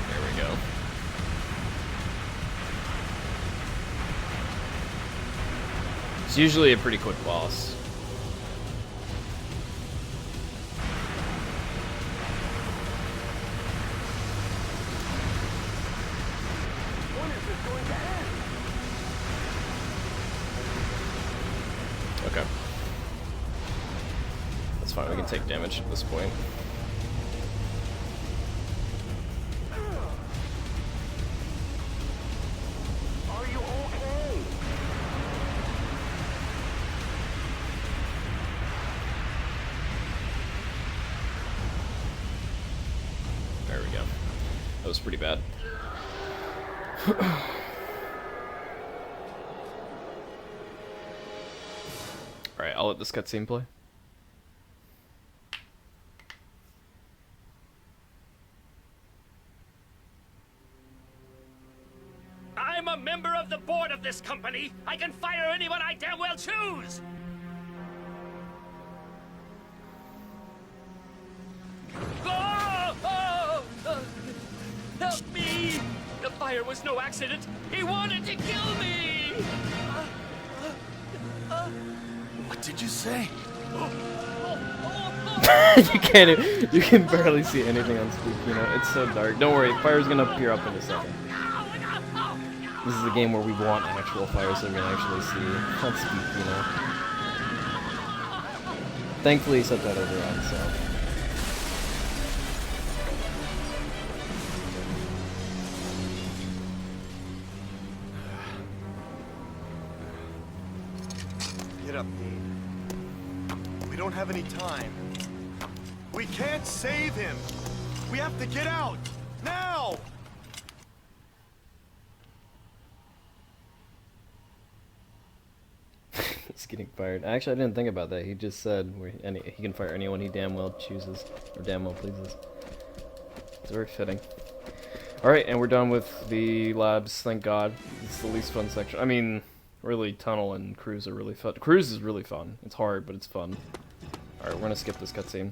There we go. It's usually a pretty quick boss. When is this going to end? Okay. That's fine, we can take damage at this point. Are you okay? There we go. That was pretty bad. Alright, I'll let this cutscene play. I'm a member of the board of this company. I can fire anyone I damn well choose. Help me! The fire was no accident. He wanted to kill me. What did you say? You can barely see anything on SpeedKino. It's so dark. Don't worry, fire's gonna appear up in a second. This is a game where we want actual fire so we can actually see on SpeedKino. Thankfully, subtitles are on, so. Get up, Dean. We don't have any time. We can't save him. We have to get out now. He's getting fired. Actually, I didn't think about that. He just said he can fire anyone he damn well chooses, or damn well pleases. It's very fitting. Alright, and we're done with the labs, thank God. It's the least fun section. I mean, really, Tunnel and Cruise are really fun. Cruise is really fun. It's hard, but it's fun. Alright, we're gonna skip this cutscene.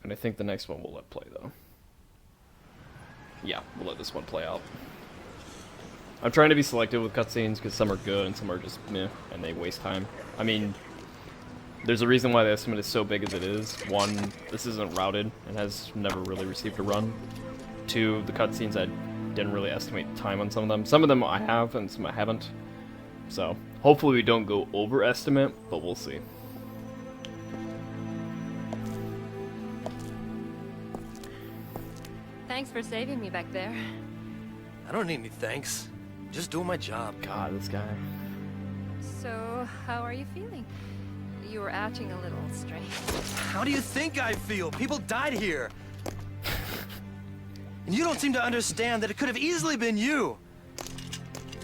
And I think the next one we'll let play, though. Yeah, we'll let this one play out. I'm trying to be selective with cutscenes because some are good and some are just meh, and they waste time. I mean, there's a reason why the estimate is so big as it is. One, this isn't routed and has never really received a run. Two, the cutscenes I didn't really estimate time on some of them. Some of them I have and some I haven't. So, hopefully we don't go overestimate, but we'll see. Thanks for saving me back there. I don't need any thanks. Just doing my job. God, this guy. So, how are you feeling? You were acting a little strange. How do you think I feel? People died here. And you don't seem to understand that it could have easily been you.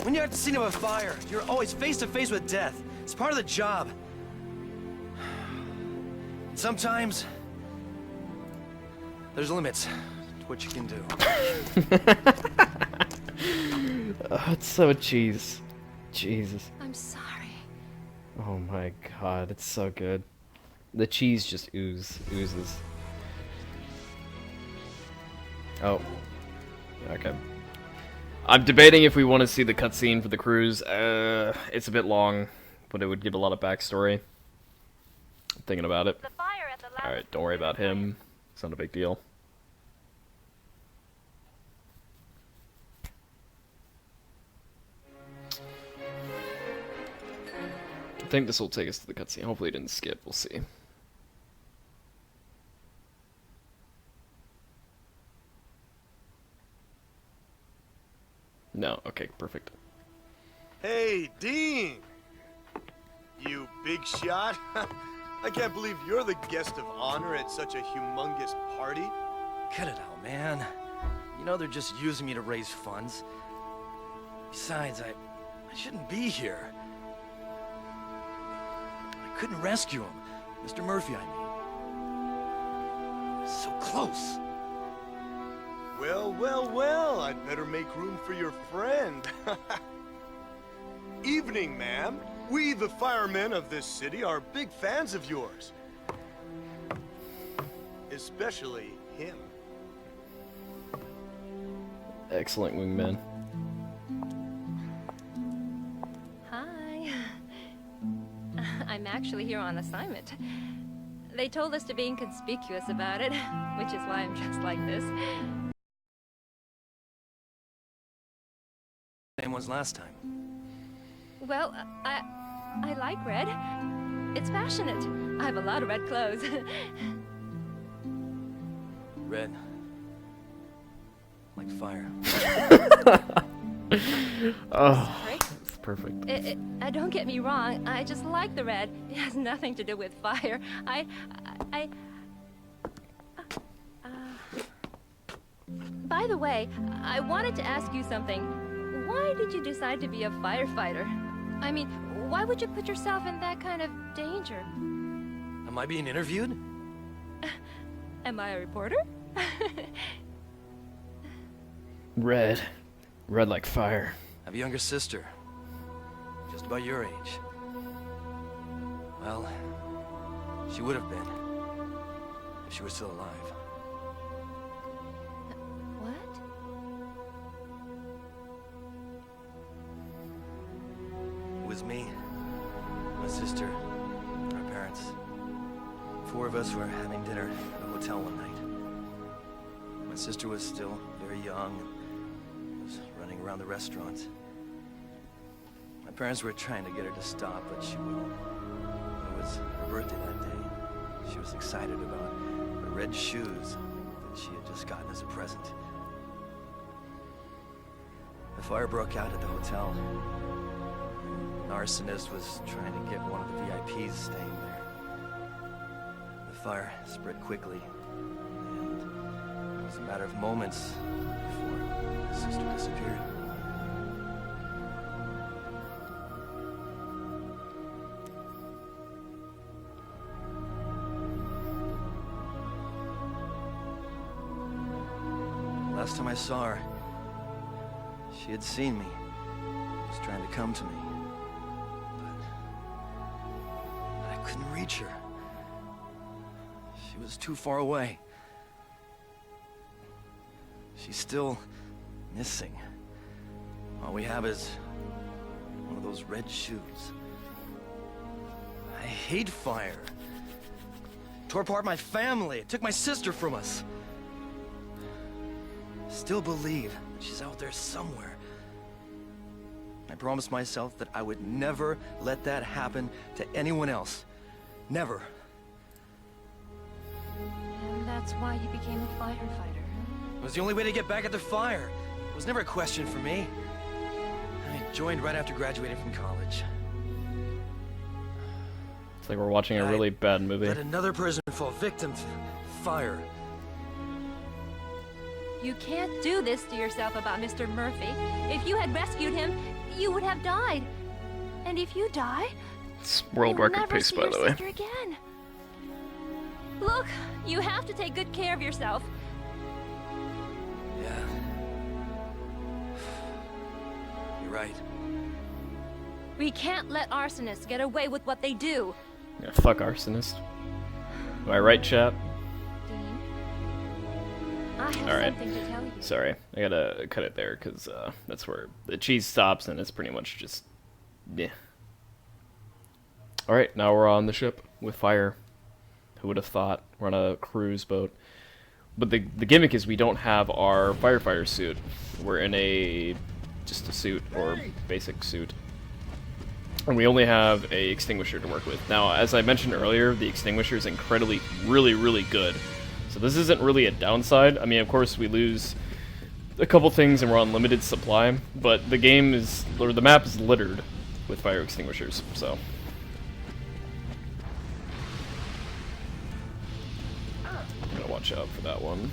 When you're at the scene of a fire, you're always face to face with death. It's part of the job. And sometimes there's limits to what you can do. Oh, it's so cheese. Jesus. I'm sorry. Oh my god, it's so good. The cheese just oozes. Oh. Okay. I'm debating if we want to see the cutscene for the cruise. It's a bit long, but it would give a lot of backstory. I'm thinking about it. Alright, don't worry about him. It's not a big deal. I think this will take us to the cutscene. Hopefully it didn't skip. We'll see. No. Okay, perfect. Hey, Dean! You big shot? I can't believe you're the guest of honor at such a humongous party. Cut it out, man. You know they're just using me to raise funds. Besides, I shouldn't be here. I couldn't rescue him. Mr. Murphy, I mean. So close. Well, well, well, I'd better make room for your friend. Evening, ma'am. We, the firemen of this city, are big fans of yours. Especially him. Excellent wingman. Hi. I'm actually here on assignment. They told us to be inconspicuous about it, which is why I'm dressed like this. Same ones last time. Well, I like red. It's passionate. I have a lot of red clothes. Red. Like fire. Oh, Sorry. it's perfect. Don't get me wrong. I just like the red. It has nothing to do with fire. By the way, I wanted to ask you something. Why did you decide to be a firefighter? I mean, why would you put yourself in that kind of danger? Am I being interviewed? Am I a reporter? Red. Red like fire. I have a younger sister. Just about your age. Well, she would have been. If she were still alive. What? It was me, my sister, our parents. 4 of us were having dinner at a hotel one night. My sister was still very young and was running around the restaurant. My parents were trying to get her to stop, but she wouldn't. It was her birthday that day. She was excited about her red shoes that she had just gotten as a present. The fire broke out at the hotel. An arsonist was trying to get one of the VIPs staying there. The fire spread quickly, and it was a matter of moments before my sister disappeared. Last time I saw her, she had seen me. Was trying to come to me. But I couldn't reach her. She was too far away. She's still missing. All we have is one of those red shoes. I hate fire. It tore apart my family. It took my sister from us. Still believe that she's out there somewhere. I promised myself that I would never let that happen to anyone else. Never. And that's why you became a firefighter. It was the only way to get back at the fire. It was never a question for me. I joined right after graduating from college. It's like we're watching a really bad movie. Let another person fall victim to fire. You can't do this to yourself about Mr. Murphy. If you had rescued him, you would have died. And if you die, It's world you'll record never pace, see by your the way. sister again. Look, you have to take good care of yourself. Yeah. You're right. We can't let arsonists get away with what they do. Yeah, fuck arsonist. Am I right, chat? Dean, I have Alright. something to tell you. Sorry, I gotta cut it there, because that's where the cheese stops, and it's pretty much just... yeah. Alright, now we're on the ship with fire. Who would have thought? We're on a cruise boat. But the gimmick is we don't have our firefighter suit. We're in just a suit, or basic suit. And we only have a extinguisher to work with. Now, as I mentioned earlier, the extinguisher is incredibly, really good. So this isn't really a downside. I mean, of course, we lose a couple things and we're on limited supply, but the game is, or the map is littered with fire extinguishers, so... I'm gonna watch out for that one.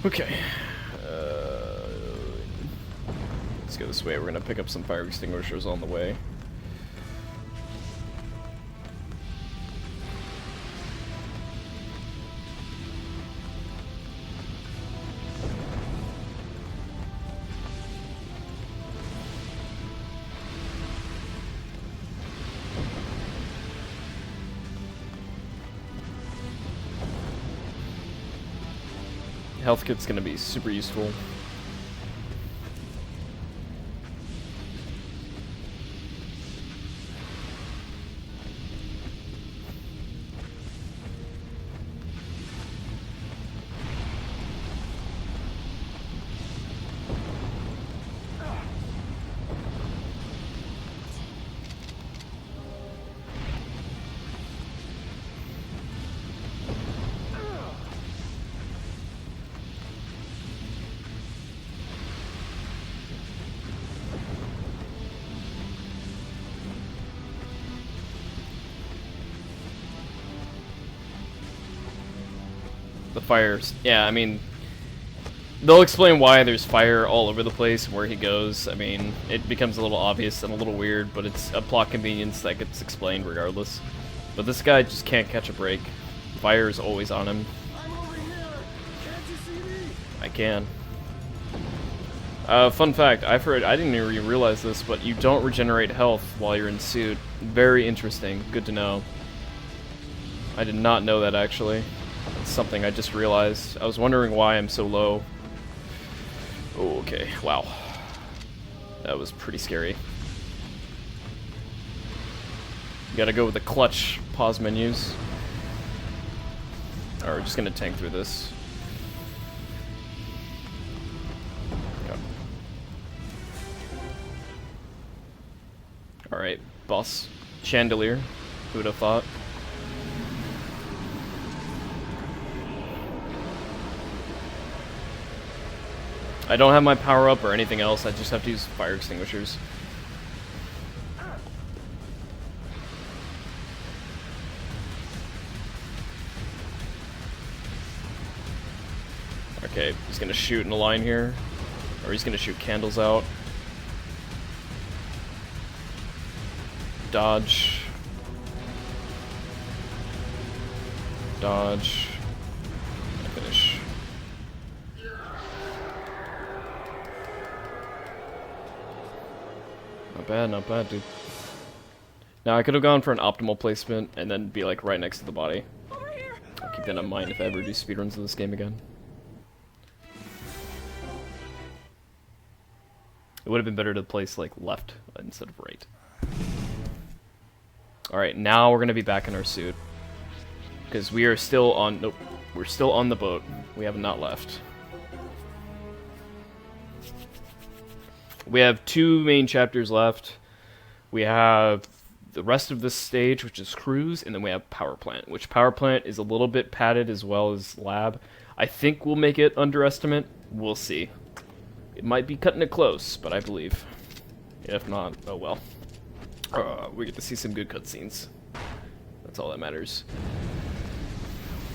Okay. Let's go this way. We're gonna pick up some fire extinguishers on the way. Health kit's gonna be super useful. The fires. Yeah, I mean, they'll explain why there's fire all over the place and where he goes. I mean, it becomes a little obvious and a little weird, but it's a plot convenience that gets explained regardless. But this guy just can't catch a break. Fire is always on him. I'm over here. Can't you see me? I can. Fun fact, I didn't even realize this, but you don't regenerate health while you're in suit. Very interesting. Good to know. I did not know that, actually. It's something I just realized. I was wondering why I'm so low. Oh, okay. Wow. That was pretty scary. You gotta go with the clutch pause menus. Alright, we're just gonna tank through this. Alright, boss. Chandelier. Who would have thought? I don't have my power up or anything else, I just have to use fire extinguishers. Okay, he's gonna shoot in a line here. Or he's gonna shoot candles out. Dodge. Dodge. Finish. Not bad, dude. Now, I could have gone for an optimal placement and then be like right next to the body. I'll keep that in mind if I ever do speedruns of this game again. It would have been better to place like left instead of right. Alright, now we're going to be back in our suit. Because we are still on... Nope. We're still on the boat. We have not left. We have 2 main chapters left. We have the rest of this stage, which is cruise, and then we have power plant, which power plant is a little bit padded as well as lab. I think we'll make it underestimate. We'll see. It might be cutting it close, but I believe. If not, oh well. We get to see some good cutscenes. That's all that matters.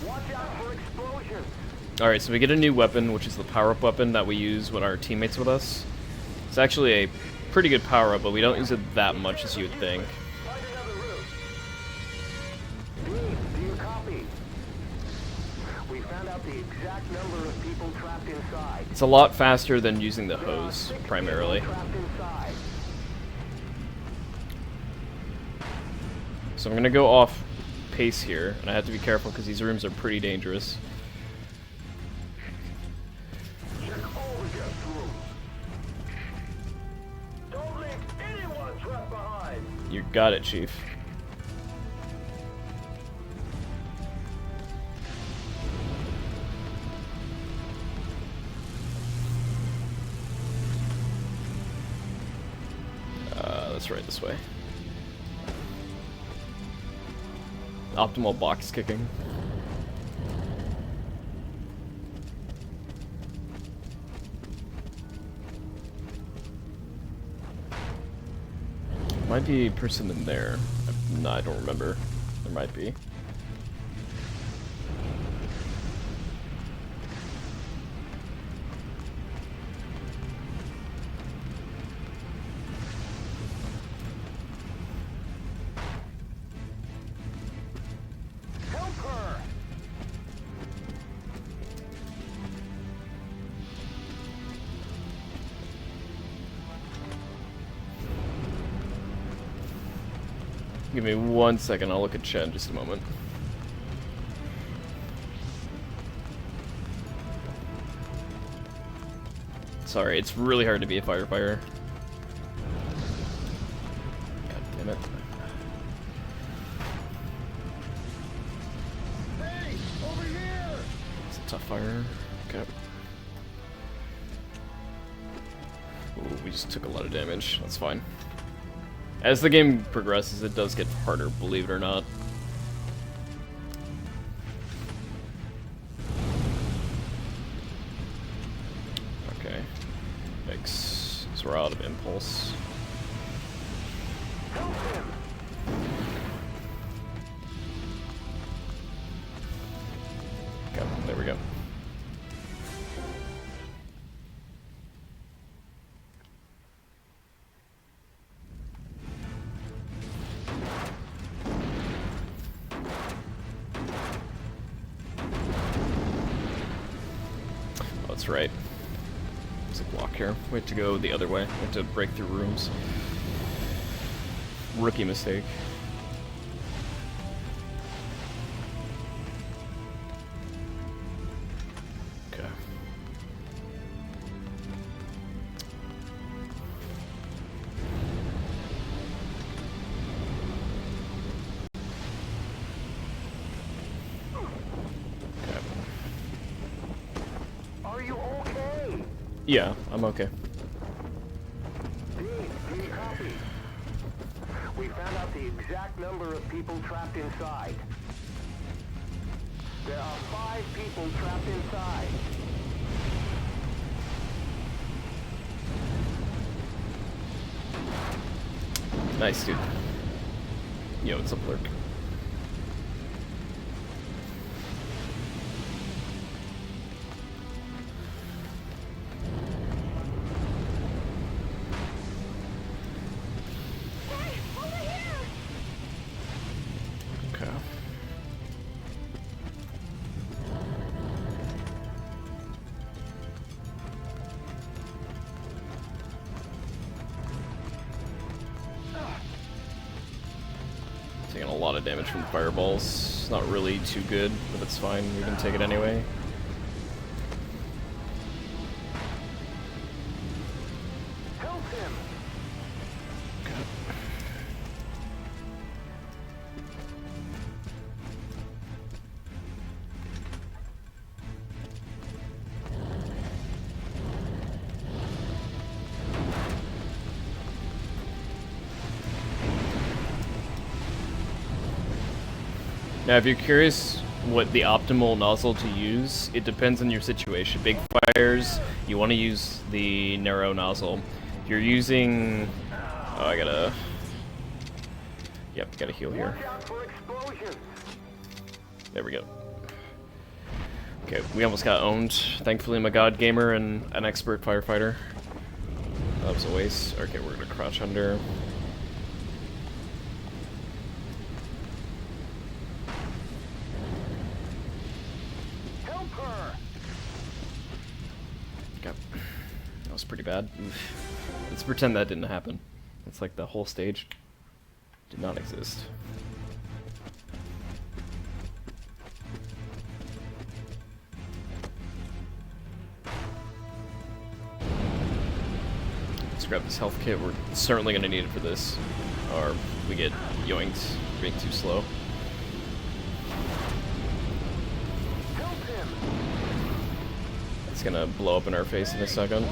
Watch out for explosions. Alright, so we get a new weapon, which is the power-up weapon that we use when our teammates with us. It's actually a pretty good power-up, but we don't use it that much as you would think. Find another route. Dean, do you copy? We found out the of people trapped inside. It's a lot faster than using the hose, primarily. Trapped inside. So I'm gonna go off pace here, and I have to be careful because these rooms are pretty dangerous. Check all the guest rooms. Don't leave anyone trapped behind. You got it, Chief. Let's right this way. Optimal box kicking. Might be a person in there. No, I don't remember. There might be. Help her. Give me 1 second, I'll look at chat in just a moment. Sorry, it's really hard to be a firefighter. God damn it. Hey, over here. It's a tough fire. Okay. Ooh, we just took a lot of damage. That's fine. As the game progresses, it does get harder, believe it or not. Okay. Yikes. So we're out of impulse. Help him. Okay, there we go. That's right. There's a block here. We have to go the other way. We have to break through rooms. Rookie mistake. Okay. Are you okay? Yeah, I'm okay. Dean, do you copy? We found out the exact number of people trapped inside. There are 5 people trapped inside. Nice, dude. Yo, what's up, Lurk? Hey, over here! Okay. Taking a lot of damage from the fireballs. Not really too good, but it's fine. We can take it anyway. Help him. Now, if you're curious what the optimal nozzle to use, it depends on your situation. Big fires, you want to use the narrow nozzle. If you're using... Oh, I gotta... Yep, gotta heal here. Watch out for explosions. There we go. Okay, we almost got owned. Thankfully, I'm a god gamer and an expert firefighter. That was a waste. Okay, we're gonna crouch under. Help her. Okay. That was pretty bad. Oof. Let's pretend that didn't happen. It's like the whole stage did not exist. Let's grab this health kit. We're certainly going to need it for this, or we get yoinked for being too slow. It's going to blow up in our face in a second.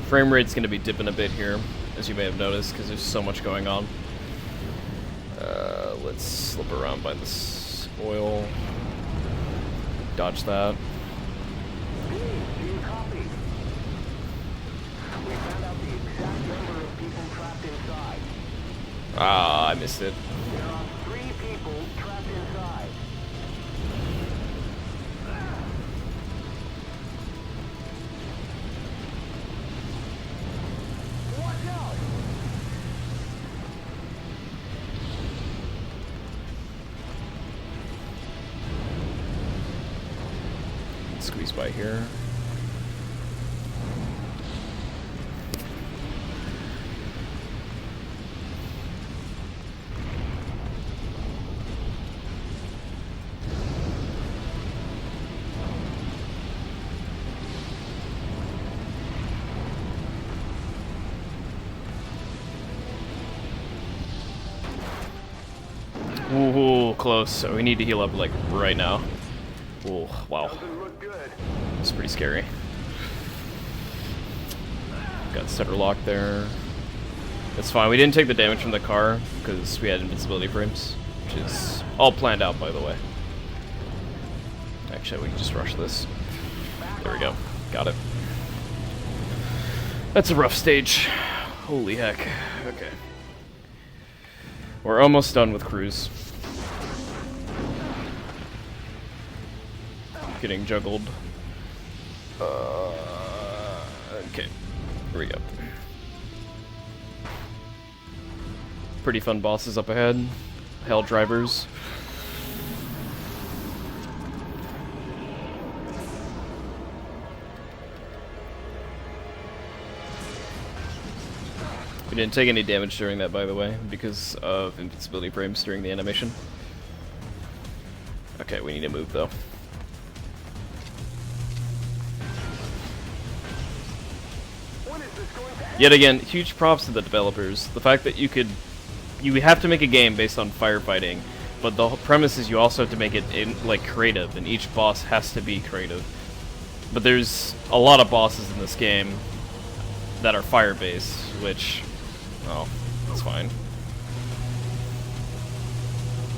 Frame rate's going to be dipping a bit here, as you may have noticed, because there's so much going on. Let's slip around by this oil. Dodge that. Do you copy? We found out the exact number of people trapped inside. Ah, I missed it. There are 3 people trapped inside. Watch out! Squeeze by here. Ooh, close. So we need to heal up like right now. Ooh, wow. Doesn't look good. It's pretty scary. Got stutter lock there. It's fine. We didn't take the damage from the car because we had invincibility frames, which is all planned out, by the way. Actually, we can just rush this. There we go. Got it. That's a rough stage. Holy heck. Okay. We're almost done with Cruise. Getting juggled. Okay. Here we go. Pretty fun bosses up ahead. Hell drivers. We didn't take any damage during that, by the way, because of invincibility frames during the animation. Okay, we need to move, though. Yet again, huge props to the developers. The fact that you have to make a game based on firefighting, but the whole premise is you also have to make it like creative, and each boss has to be creative. But there's a lot of bosses in this game that are fire-based, which, well, that's fine.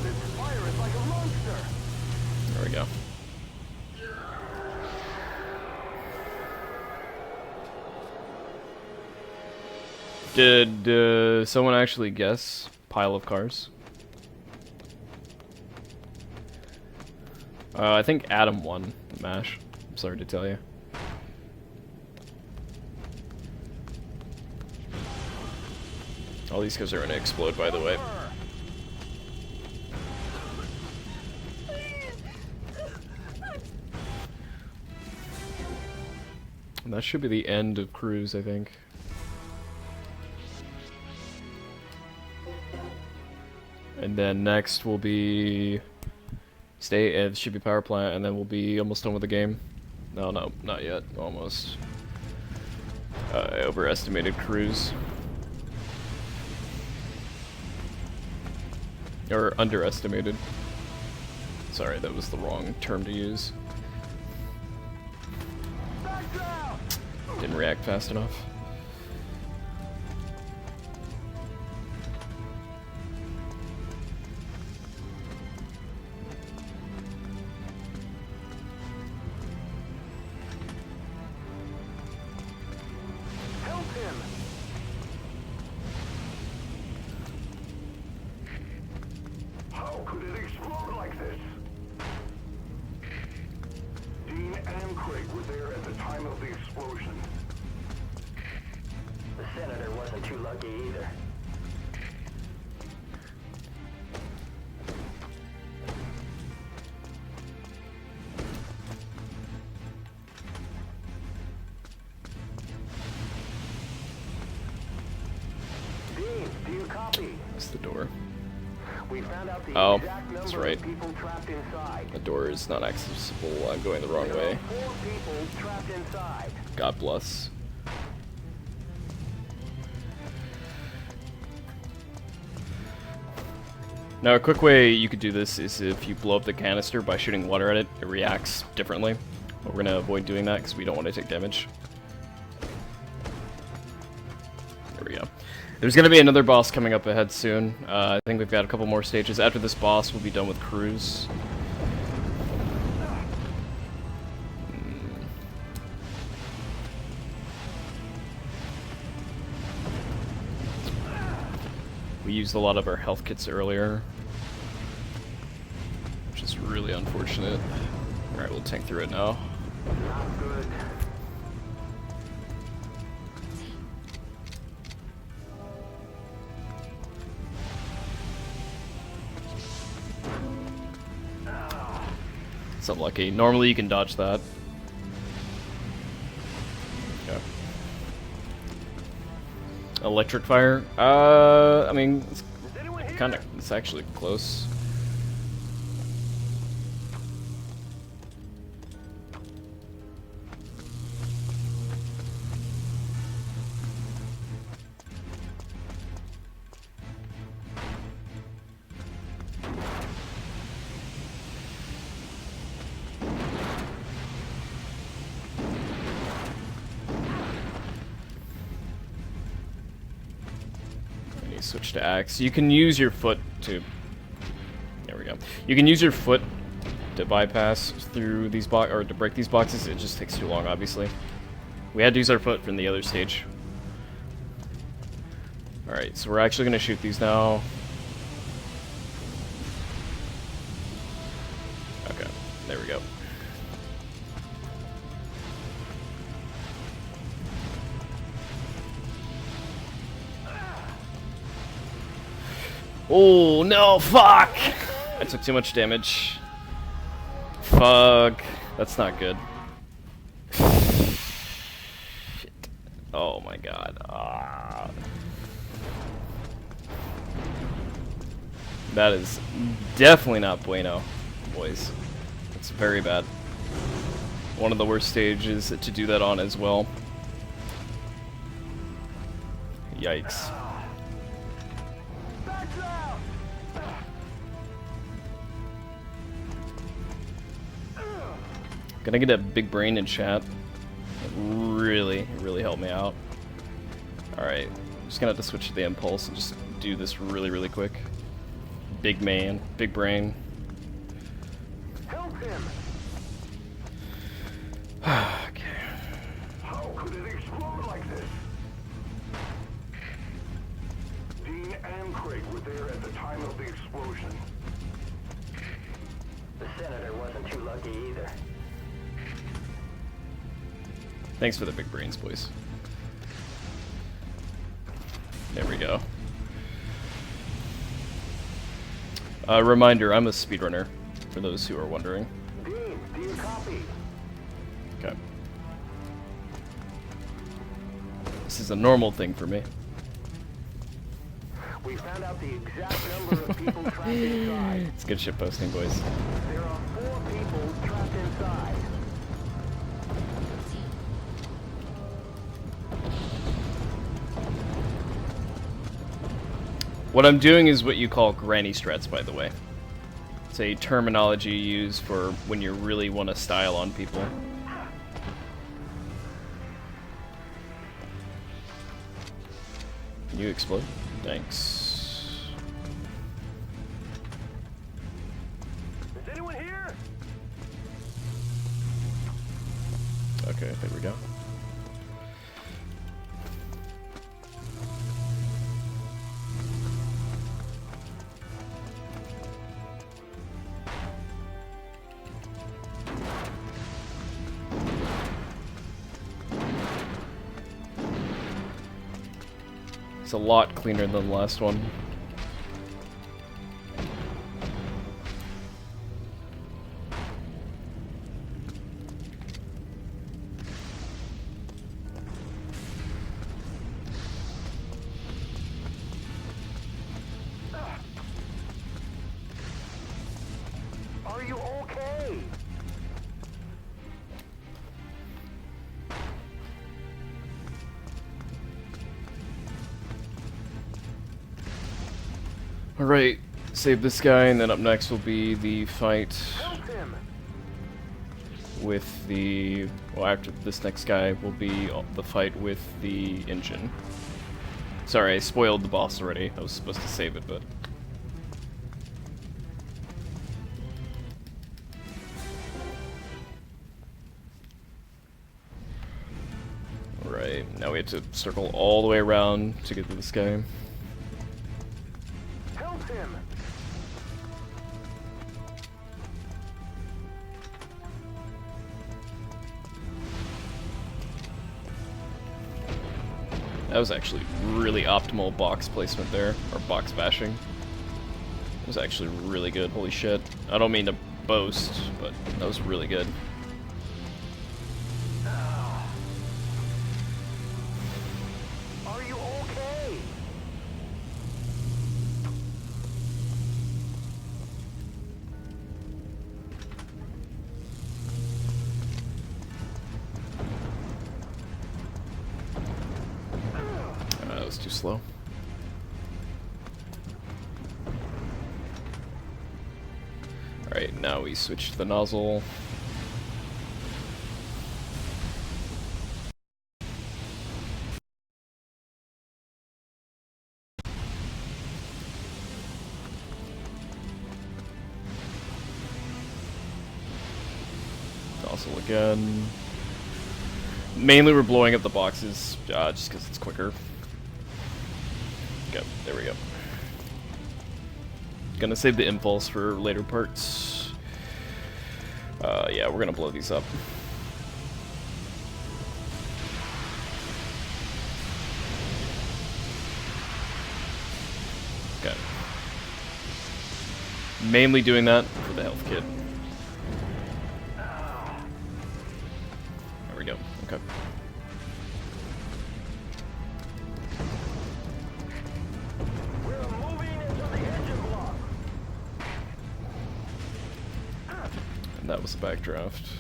This fire is like a monster. There we go. Did someone actually guess pile of cars? I think Adam won MASH. I'm sorry to tell you. All these guys are gonna explode, by the way. And that should be the end of Cruise, I think. And then next will be it should be power plant, and then we'll be almost done with the game. No, not yet. Almost. I overestimated Cruise. Or underestimated. Sorry, that was the wrong term to use. Didn't react fast enough. were there at the time of the explosion. The senator wasn't too lucky either. Dean, do you copy? That's the door. We found out the Oh, exact that's number right. of people trapped inside. The door is not accessible. I'm going the wrong There are way. 4 people trapped inside. God bless. Now, a quick way you could do this is if you blow up the canister by shooting water at it, it reacts differently. But we're going to avoid doing that because we don't want to take damage. There we go. There's going to be another boss coming up ahead soon. I think we've got a couple more stages. After this boss, we'll be done with Cruise. We used a lot of our health kits earlier, which is really unfortunate. Alright, we'll tank through it now. Not good. It's unlucky. Normally you can dodge that. Okay. Electric fire? I mean, it's it's actually close. Switch to axe. You can use your foot to... There we go. You can use your foot to bypass through these or to break these boxes. It just takes too long, obviously. We had to use our foot from the other stage. Alright, so we're actually going to shoot these now. Okay, there we go. Oh, no, fuck! I took too much damage. Fuck. That's not good. Shit. Oh my god. Ah. That is definitely not bueno, boys. It's very bad. One of the worst stages to do that on as well. Yikes. Gonna get a big brain in chat. It really helped me out. Alright, I'm just gonna have to switch to the impulse and just do this really quick. Big man, big brain. Help him. Okay. How could it explode like this? Dean and Craig were there at the time of the explosion. The senator wasn't too lucky either. Thanks for the big brains, boys. There we go. Reminder, I'm a speedrunner, for those who are wondering. Dean, do you copy? Okay. This is a normal thing for me. We found out the exact number of people trapped inside. It's good shit posting, boys. There are 4 people trapped inside. What I'm doing is what you call granny strats, by the way. It's a terminology used for when you really want to style on people. Can you explode? Thanks. Is anyone here? Okay, there we go. It's a lot cleaner than the last one. Are you okay? Alright, save this guy, and then up next will be the fight Help him! with the... Well, after this next guy will be the fight with the engine. Sorry, I spoiled the boss already. I was supposed to save it, but... Alright, now we have to circle all the way around to get to this guy. Help him! That was actually really optimal box placement there, or box bashing. It was actually really good, holy shit. I don't mean to boast, but that was really good. Are you okay? That was too slow. Alright, now we switch to the nozzle. Nozzle again. Mainly we're blowing up the boxes, just because it's quicker. Okay, there we go. Gonna save the impulse for later parts. Yeah, we're gonna blow these up. Okay. Mainly doing that for the health kit. There we go. Okay. We're moving into the engine block. And that was a backdraft.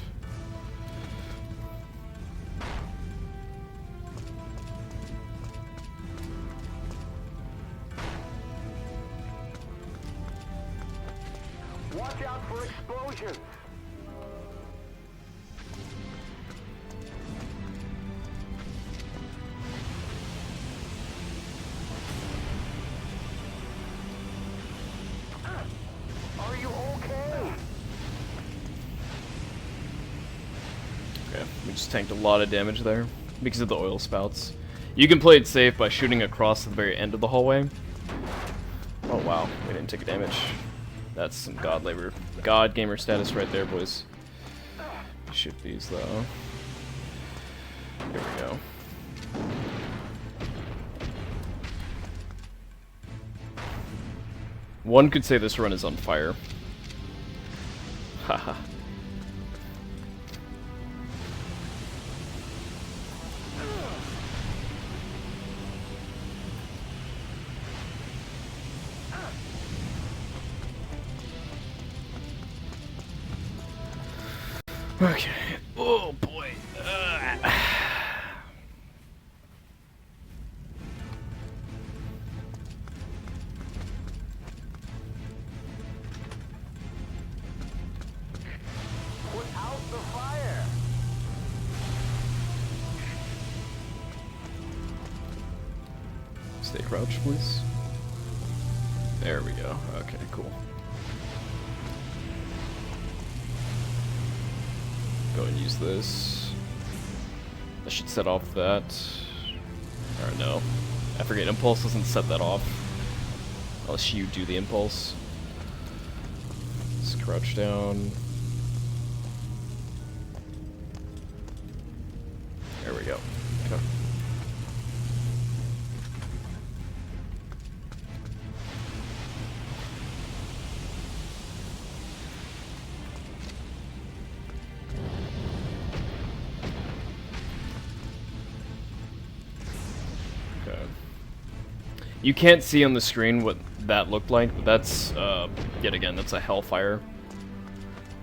Watch out for explosions. Are you okay? Okay, we just tanked a lot of damage there because of the oil spouts. You can play it safe by shooting across to the very end of the hallway. Oh wow, we didn't take a damage. That's some god labor. God gamer status right there, boys. Shoot these though. Here we go. One could say this run is on fire. Haha. Okay. Oh boy. Put out the fire. Stay crouched, please. There we go. Okay, cool. Go and use this. That should set off that. Or no. I forget, impulse doesn't set that off. Unless you do the impulse. Let's crouch down. There we go. Okay. You can't see on the screen what that looked like, but that's, yet again, that's a Hellfire.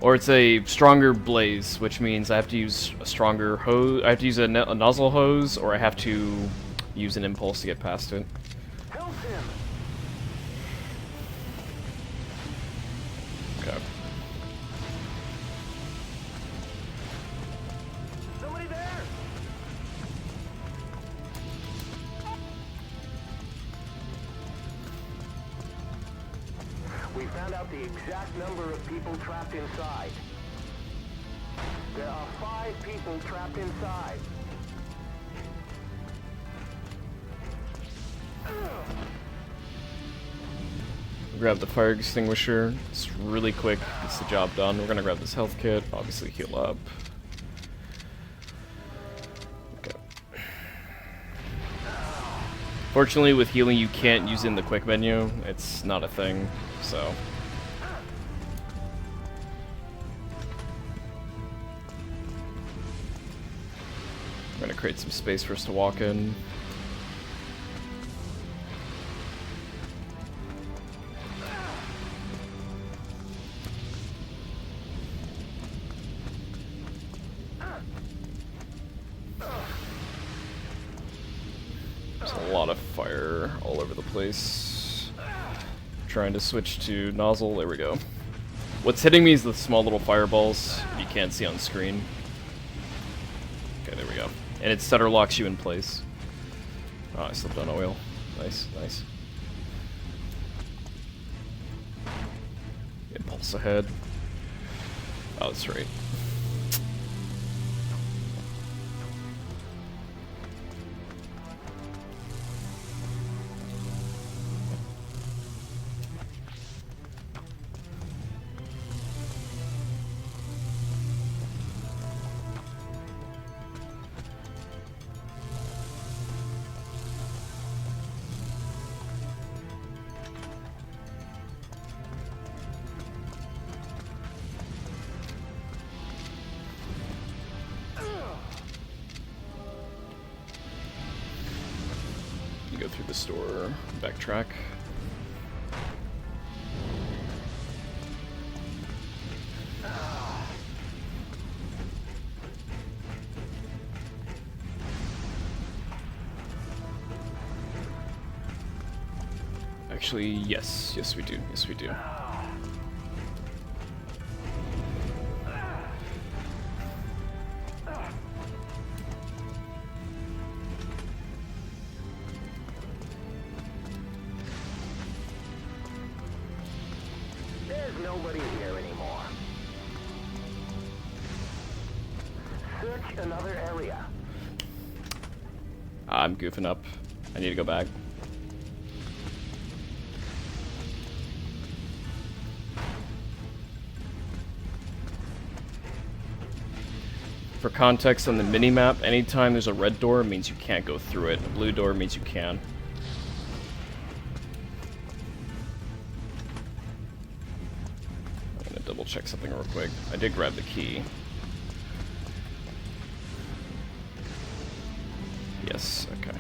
Or it's a stronger blaze, which means I have to use a stronger hose. I have to use a nozzle hose, or I have to use an impulse to get past it. Help him! Okay. Somebody there! We found out the exact number of people trapped inside. There are 5 people trapped inside. Grab the fire extinguisher. It's really quick. Gets the job done. We're gonna grab this health kit. Obviously heal up. Okay. Fortunately, with healing, you can't use it in the quick menu. It's not a thing. So. I'm gonna create some space for us to walk in. There's a lot of fire all over the place. Trying to switch to nozzle, there we go. What's hitting me is the small little fireballs you can't see on screen. Okay, there we go. And it stutter locks you in place. Oh, I slipped on oil. Nice, nice. Impulse ahead. Oh, that's right. Go through the store, backtrack. Actually, yes, yes we do, yes we do. There's nobody here anymore. Search another area. I'm goofing up. I need to go back. For context on the mini-map, anytime there's a red door, it means you can't go through it. A blue door means you can. I'm gonna double check something real quick. I did grab the key. Yes, okay.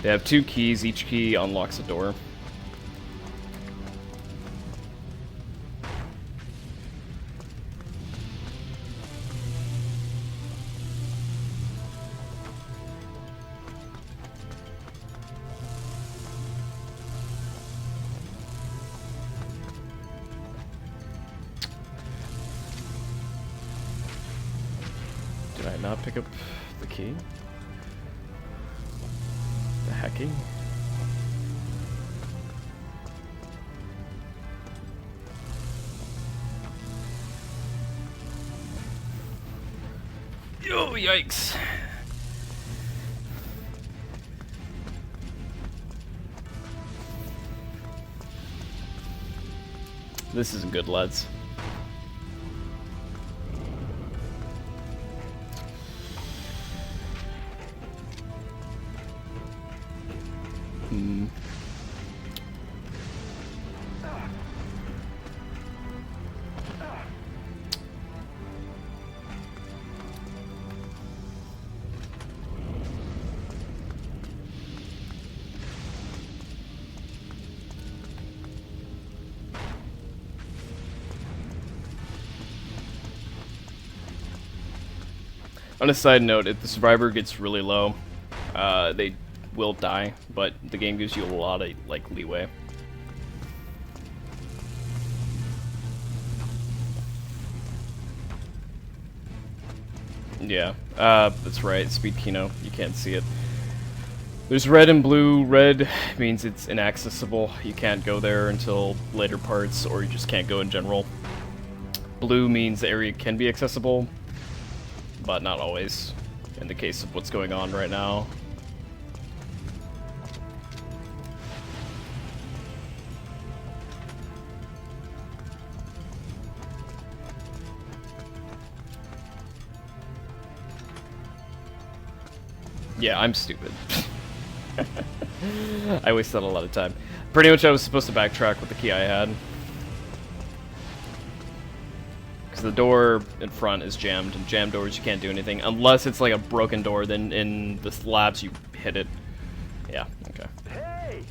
They have 2 keys, each key unlocks a door. Did I not pick up the key? The hacking? Oh, yikes. This isn't good, lads. On a side note, if the survivor gets really low, they will die, but the game gives you a lot of like leeway. Yeah, that's right, SpeedKino, you can't see it. There's red and blue. Red means it's inaccessible, you can't go there until later parts, or you just can't go in general. Blue means the area can be accessible, but not always, in the case of what's going on right now. Yeah, I'm stupid. I wasted a lot of time. Pretty much I was supposed to backtrack with the key I had. Because the door in front is jammed, and jammed doors you can't do anything. Unless it's like a broken door, then in the labs you hit it. Yeah, okay. Hey!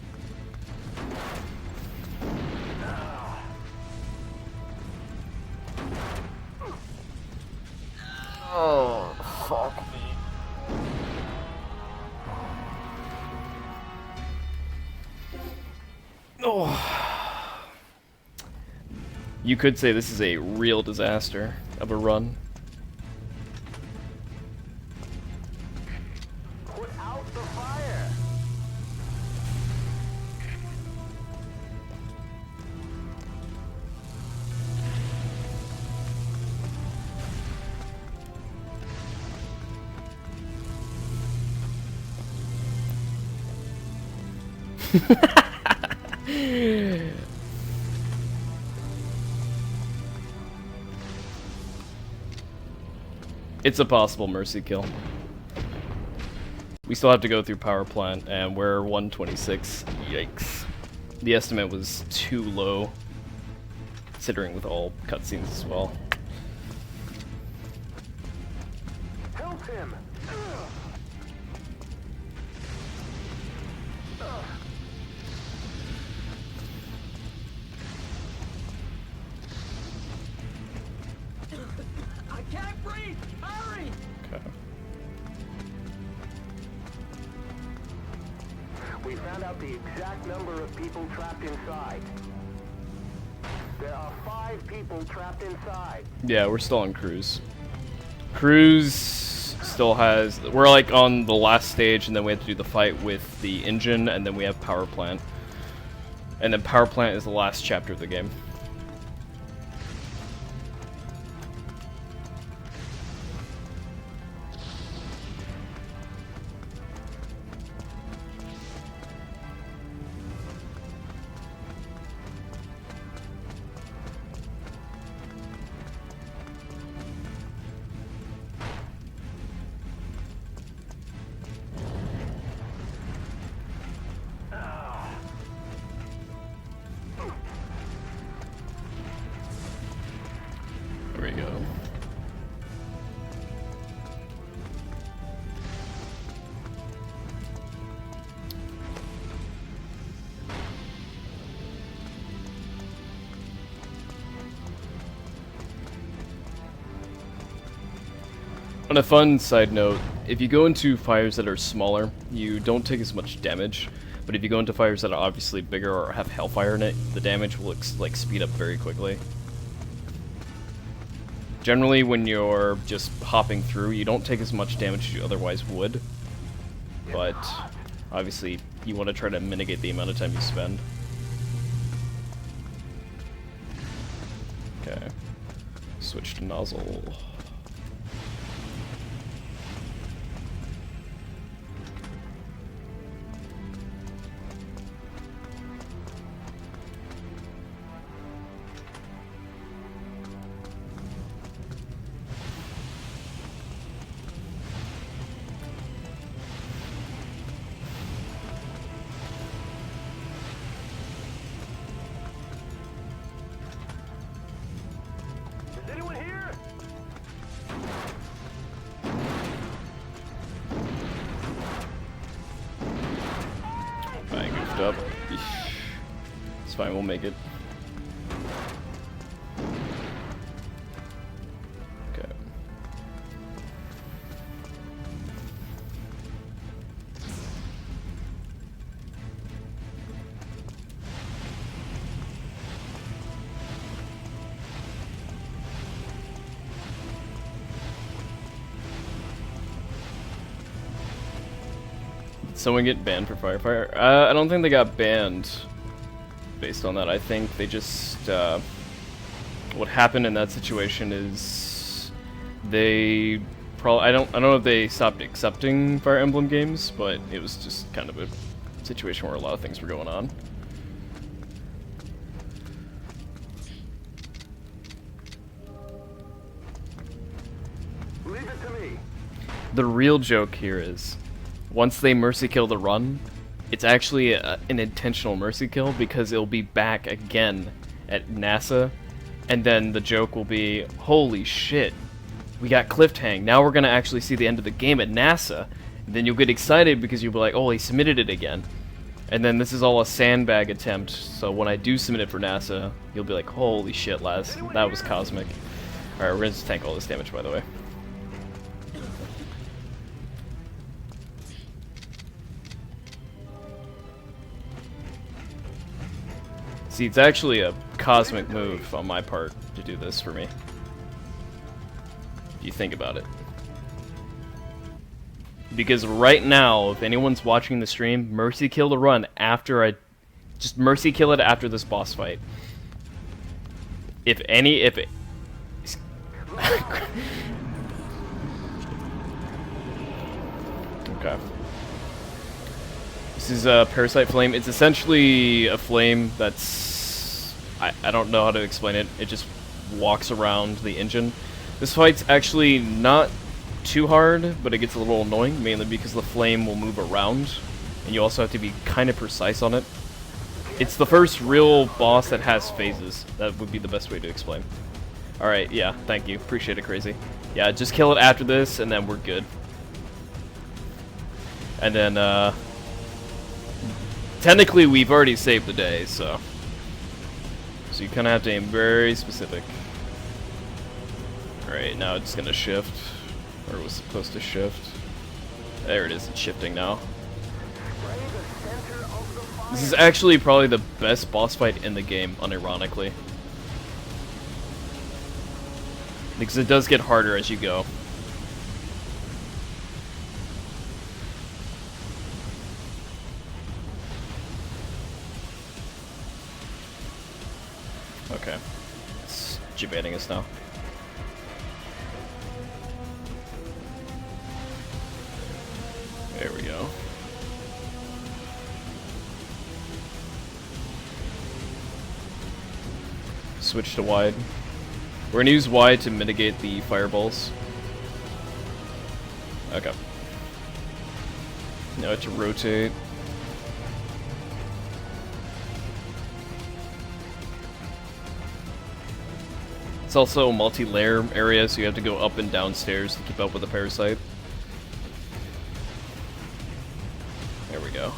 Oh, fuck me. Oh. You could say this is a real disaster of a run. Put out the fire! It's a possible mercy kill. We still have to go through power plant, and we're 126. Yikes. The estimate was too low, considering with all cutscenes as well. Help him! I can't breathe! Hurry! Okay. We found out the exact number of people trapped inside. There are 5 people trapped inside. Yeah, we're still on Cruise. Cruise still has... We're like on the last stage, and then we have to do the fight with the engine, and then we have power plant. And then power plant is the last chapter of the game. There we go. On a fun side note, if you go into fires that are smaller, you don't take as much damage. But if you go into fires that are obviously bigger or have hellfire in it, the damage will like speed up very quickly. Generally, when you're just hopping through, you don't take as much damage as you otherwise would. But obviously, you want to try to mitigate the amount of time you spend. Okay. Switch to nozzle. Is anyone here? I goofed up. It's fine, we'll make it. Okay. Did someone get banned for Firefighter? I don't think they got banned based on that. I think they just what happened in that situation is they probably I don't know if they stopped accepting Fire Emblem games, but it was just kind of a situation where a lot of things were going on. Leave it to me. The real joke here is, once they mercy kill the run, it's actually an intentional mercy kill because it'll be back again at NASA, and then the joke will be, holy shit, we got cliffhang, now we're gonna actually see the end of the game at NASA. And then you'll get excited because you'll be like, oh, he submitted it again. And then this is all a sandbag attempt, so when I do submit it for NASA, you'll be like, holy shit, Laz, that was cosmic. Alright, we're gonna just tank all this damage, by the way. See, it's actually a cosmic move on my part to do this for me. If you think about it. Because right now, if anyone's watching the stream, mercy kill the run after just mercy kill it after this boss fight. If it... Okay. This is a Parasite Flame. It's essentially a flame that's... I don't know how to explain it. It just walks around the engine. This fight's actually not too hard, but it gets a little annoying, mainly because the flame will move around, and you also have to be kind of precise on it. It's the first real boss that has phases. That would be the best way to explain. Alright, yeah, thank you. Appreciate it, Crazy. Yeah, just kill it after this, and then we're good. And then, technically, we've already saved the day, so you kind of have to aim very specific. Alright, now it's gonna shift. Or it was supposed to shift. There it is, it's shifting now. This is actually probably the best boss fight in the game, unironically. Because it does get harder as you go. Okay. It's jibbating us now. There we go. Switch to wide. We're gonna use wide to mitigate the fireballs. Okay. Now to rotate. It's also a multi-layer area, so you have to go up and down stairs to keep up with the parasite. There we go.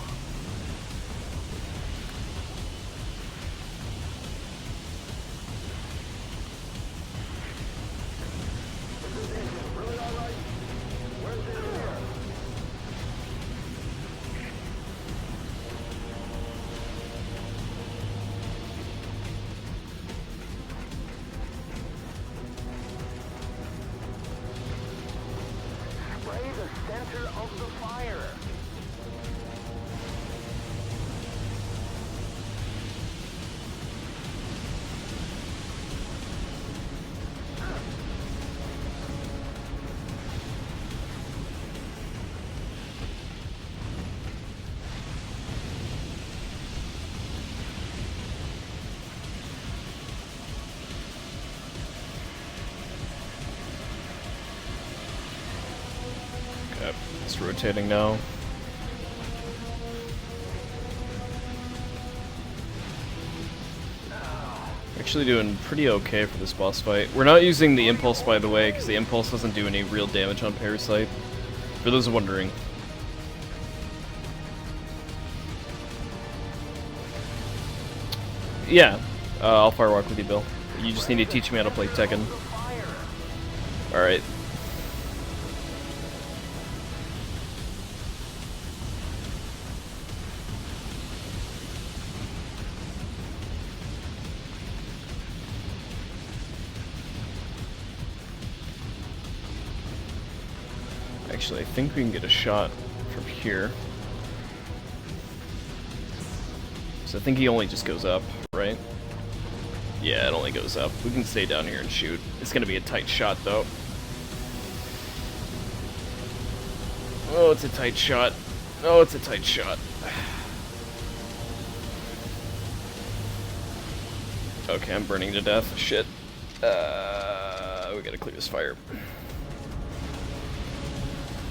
It's rotating now. Actually doing pretty okay for this boss fight. We're not using the impulse, by the way, because the impulse doesn't do any real damage on Parasite. For those wondering. Yeah, I'll firewalk with you, Bill. You just need to teach me how to play Tekken. Alright. Actually, I think we can get a shot from here. So I think he only just goes up, right? Yeah, it only goes up. We can stay down here and shoot. It's gonna be a tight shot, though. Oh, it's a tight shot. Oh, it's a tight shot. Okay, I'm burning to death. Shit. We gotta clear this fire.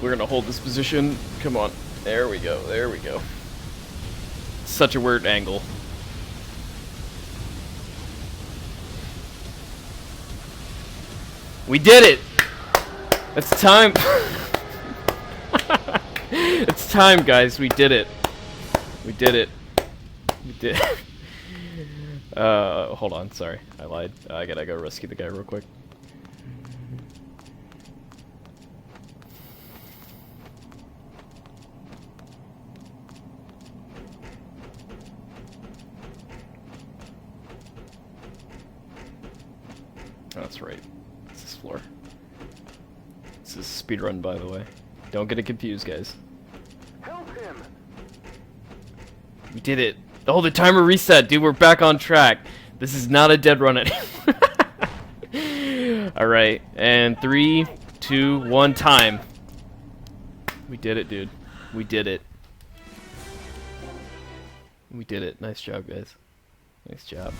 We're gonna hold this position. Come on. There we go. There we go. Such a weird angle. We did it! It's time! It's time, guys. We did it. We did it. We did it. Hold on. Sorry. I lied. I gotta go rescue the guy real quick. Oh, that's right. It's this floor. This is a speedrun, by the way. Don't get it confused, guys. Help him! We did it. Oh, the timer reset, dude. We're back on track. This is not a dead run anymore. Alright, and 3, 2, 1, time. We did it, dude. We did it. We did it. Nice job, guys. Nice job.